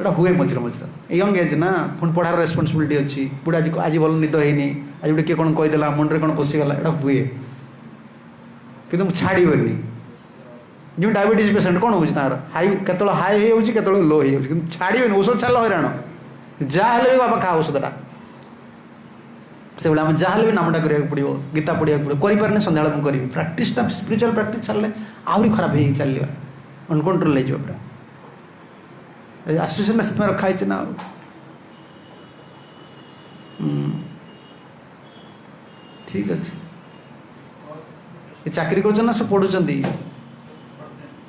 एटा हुए मझे मझे यंग एज ना पुणी पढ़ार रेस्पॉन्सिबिलिटी अच्छी बुढ़े आज भल निद होनी आज गोटे किए कौन कहीदेला मुंडे कौन पशिगला एटा हुए कि छाड़बनी जो डायबिटीज पेसेंट कौन होता हाई केत हाई हो लो हो छाड़बे औषध छाड़ हैरान जहाँ भी बाबा खा औषधटा से भाई आम जहाँ भी नामटा करा पड़ो गीता पढ़ा पड़ो करें सन्ध्या करी प्राक्टिसटा स्पिरिचुअल प्राक्टिस छाड़े आहरी खराब हो चलवा अनकंट्रोल हो पूरा आसोसिएसन से रखाई ना ठीक अच्छे ये चाकरी कर ना सब पढ़ुं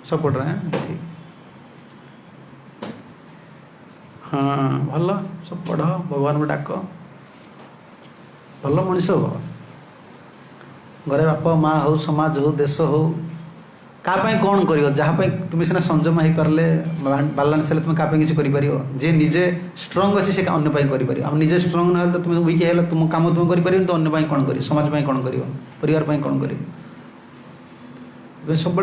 सब पढ़ रहे हैं ठीक हाँ भल सब पढ़ भगवान को डाक भल मनीष हो घरे बापा माँ हो समाज हो देश हो क्या कौन कर जहाँ तुम सीना संयम हो पारे बालांस तुम क्या किसी कर जे निजे स्ट्रंग अच्छे से अन्य कर आम निजे स्ट्रंग ना तो तुम वीक है तुम कम तुम कर तो अन्य कौन कर समाज कौन कर परिवार कौन कर सब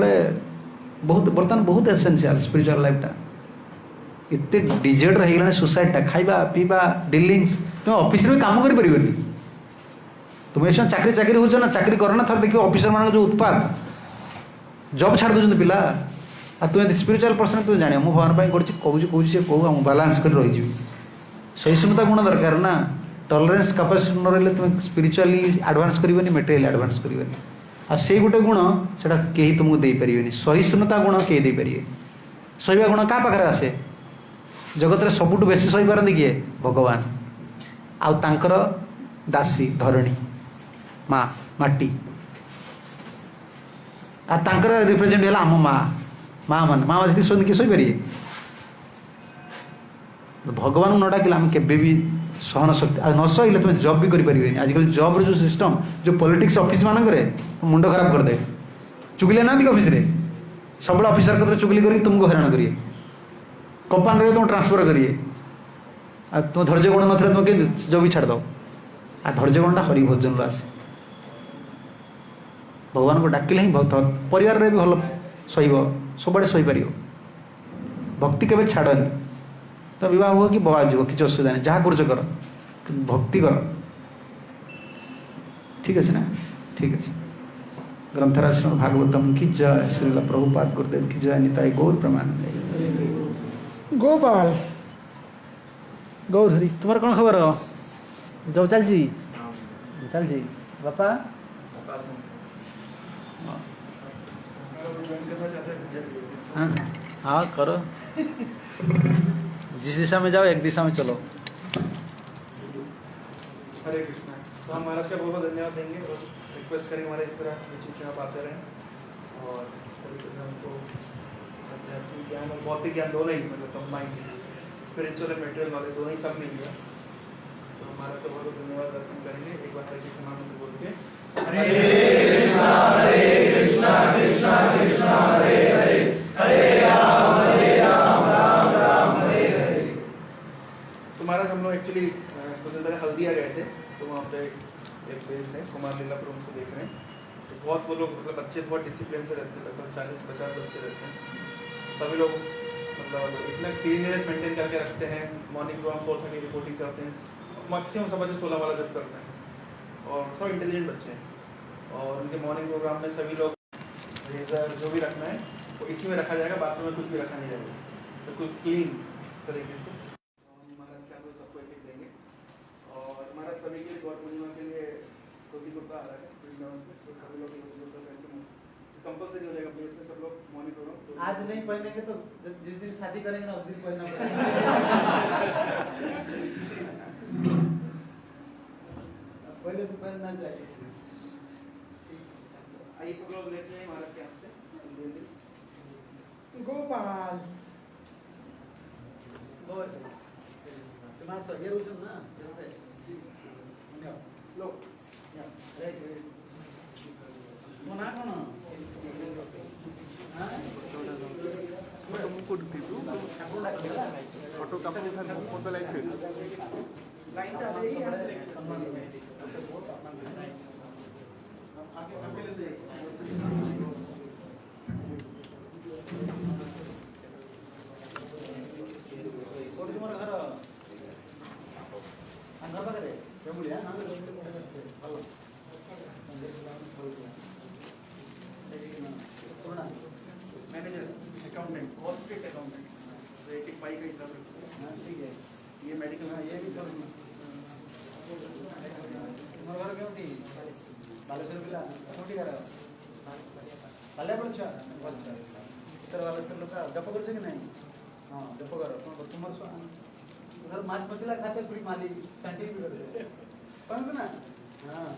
बहुत बर्तमान बहुत एसेंशियल स्पिरिचुअल लाइफटा इतने डिजेट रहीगला सोसाइटीटा खाइबा पीवा डीलिंग्स तुम ऑफिस में काम कर तुम ऐसा चाकरी चाकरी हो ना चाकरी कर ना थर देखिए ऑफिसर मान जो उत्पाद जॉब छाड़ दौरान पिला आ तुम स्पिरिचुअल पर्सन तुम जान मुझे भगवान कहूँ सी कहूँ बालांस कर रही सहिष्णुता गुण दरकार ना टॉलरेंस कैपेसिटी न रही तुम स्पिरिचुअली एडवांस करनी मेटेरियल एडवांस करनी आ से गोटे गुण से कहीं तुमको दे पारे सहिष्णुता गुण कहीं दे पारे सहवा गुण क्या पाखे आसे जगत में सबुठ बेसी सही पारती किए भगवान आउर दासी धरणी माँ माटी आर रिप्रेजेंट है आम माँ माँ मान माँ जी शोध किए सही पारे भगवान न डाकिले आम के सहन शक्ति न सहले तुम जॉब भी करें आजकल जॉब जो सिस्टम जो पॉलिटिक्स ऑफिस मानक मुंड खराब करदे चुगलिया ना ऑफिस सब ऑफिसर कतरे चुगली कर तुमको हैरान करिए कंपानी तुम ट्रांसफर करिए तुम धैर्य गुण न तुम जॉब भी छाड़ दो आ धैर्य गुणटा हरि भोजन आसे भगवान को डाकिले ही भक्त परिवार रे भी भल सहीब सब सहीपर भक्ति केवे छाड़नी तो विवाह हो कि बवाज हो किसी असुविधा नहीं जहाँ कर भक्ति कर ठीक अच्छे ना ठीक अच्छे ग्रंथराज श्रीमद् भागवतम की जय श्रील प्रभुपाद गुरुदेव की जय निताई गौर प्रमानंद गोपाल गौर हरि तुम्हारा कौन खबर हो जो चल जी बापा हाँ हाँ करो जिस दिशा में जाओ एक दिशा में चलो। हरे कृष्णा। तो हम महाराज का बहुत बहुत धन्यवाद देंगे और रिक्वेस्ट करेंगे हमारे इस तरह बीच में आप आते रहें और इस तरीके से हमको आध्यात्मिक ज्ञान और भौतिक ज्ञान दोनों ही मतलब combined spiritual and material knowledge दोनों ही सब मिल गया। तो महाराज का बहुत बहुत धन्यवाद अर्पण करेंगे। एक बार हरे कृष्ण महामंत्र बोल के हरे कृष्णा कृष्णा कृष्णा हरे हरे हरे राम राम राम हरे हरे। तो महाराज हम लोग एक्चुअली कुछ दिन पहले हल्दिया गए थे तो वहाँ पे एक प्लेस है कुमार लीला पर उनको देख रहे हैं। तो बहुत वो लोग मतलब बच्चे बहुत डिसिप्लिन से रहते हैं लगभग 40-50 बच्चे रहते हैं। सभी लोग मतलब इतना क्लीननेस मेंटेन करके रखते हैं। मॉर्निंग प्रोग्राम 4:30 रिपोर्टिंग करते हैं मैक्सिमम सब बच्चे 16 वाला जब करते हैं और सब इंटेलिजेंट बच्चे हैं। और उनके मॉर्निंग प्रोग्राम में सभी लोग रेजर जो भी रखना है वो इसी में रखा जाएगा बाथरूम में कुछ भी रखा नहीं जाएगा बिल्कुल क्लीन इस तरीके से। महाराज क्या तो सबको एक देंगे और महाराज सभी के लिए गौर पूर्णिमा के लिए धोती कुर्ता आ रहा है वृंदावन से तो सभी लोग कंपल्सरी हो जाएगा प्लेस में सब लोग मॉर्निंग प्रोग्राम आज नहीं पहनेंगे तो जिस दिन शादी करेंगे ना उस दिन पहनना पड़ेगा। पहले से पहनना चाहिए। आइए सब लोग लेते हैं महाराज के हाथ से गोपाल तुम्हारा सगे रुचि ना जैसे लो मना कौन मुकुट दीदू फोटो कंपनी था फोटो लाइन से तुम्हारा घर अंदर पाखे फेमिलिया भल manager accountant all state accountant तो एक एक पाई का हिसाब रखते हैं। ठीक है ये मेडिकल हाँ ये भी कर तुम्हारा घर क्यों थी बालेश्वर पिला क्यों घर भले अच्छा इतर बालेश्वर लोग जप कर नहीं हाँ जप कर तुम्हारा उधर माछ मछला खाते पूरी माली कैंटीन भी करते कौन ना हाँ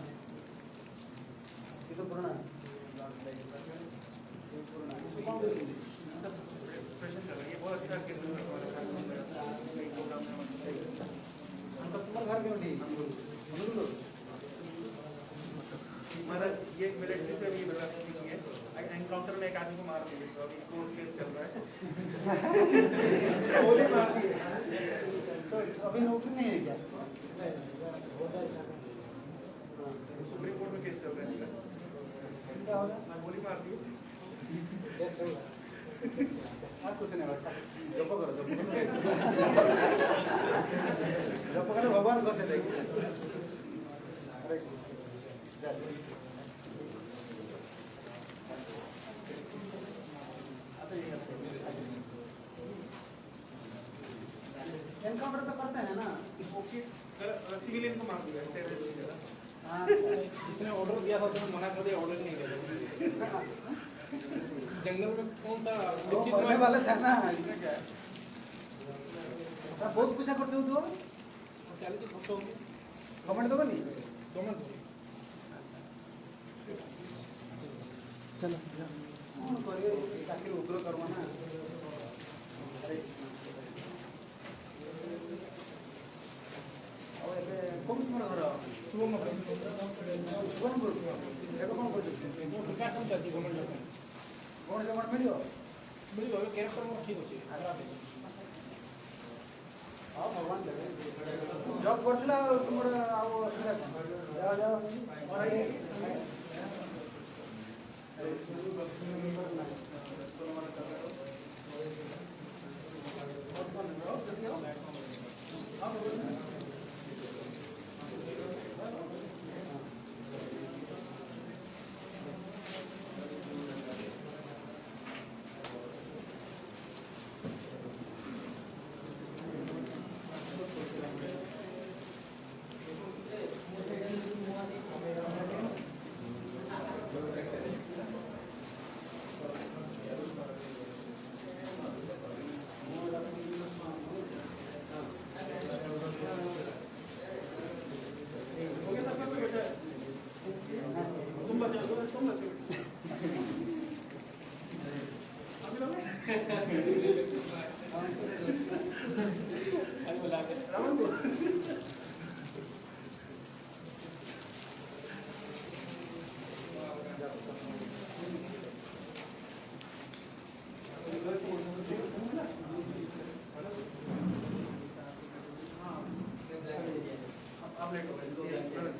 ये तो पुराना इसको कौन बोलेंगे ये बहुत अच्छा तुम्हारा घर क्यों नहीं महाराज ये मिलिट्री से भी बता चुकी है एनकाउंटर में एक आदमी को मार दिया तो अभी कोर्ट केस चल रहा है गोली मार दी तो अभी नौकरी नहीं है क्या सुप्रीम कोर्ट में केस चल रहा है गोली मार दी कुछ नहीं जप करो भगवान को से एनकाउंटर तो करते हैं ना सिविलियन को मार दिया हाँ इसने ऑर्डर दिया था तो मना कर दिया ऑर्डर नहीं किया जंगल में कौन था मरने वाले थे ना क्या बहुत पैसा करते हो तो 40 फोटो कमेंट दो नहीं चलो कौन करिए चाकरी उग्र करवा ना और ଏବେ କୋଉଠି ତୁମର ଘର ସୁବର୍ଣ୍ଣପୁର ଏବେ କ'ଣ କରୁଛୁ କ'ଣ ଜମା ମିଳିବ କ୍ୟାରେକ୍ଟର ମୋର ଠିକ୍ ଅଛି ହଁ ଭଗବାନ ଦେବେ ଜବ୍ କରିଥିଲା ଆଉ ତୁମର ଆଉ ଅସୁବିଧା କ'ଣ ଯାଅ आप लेट हो गए थोड़ा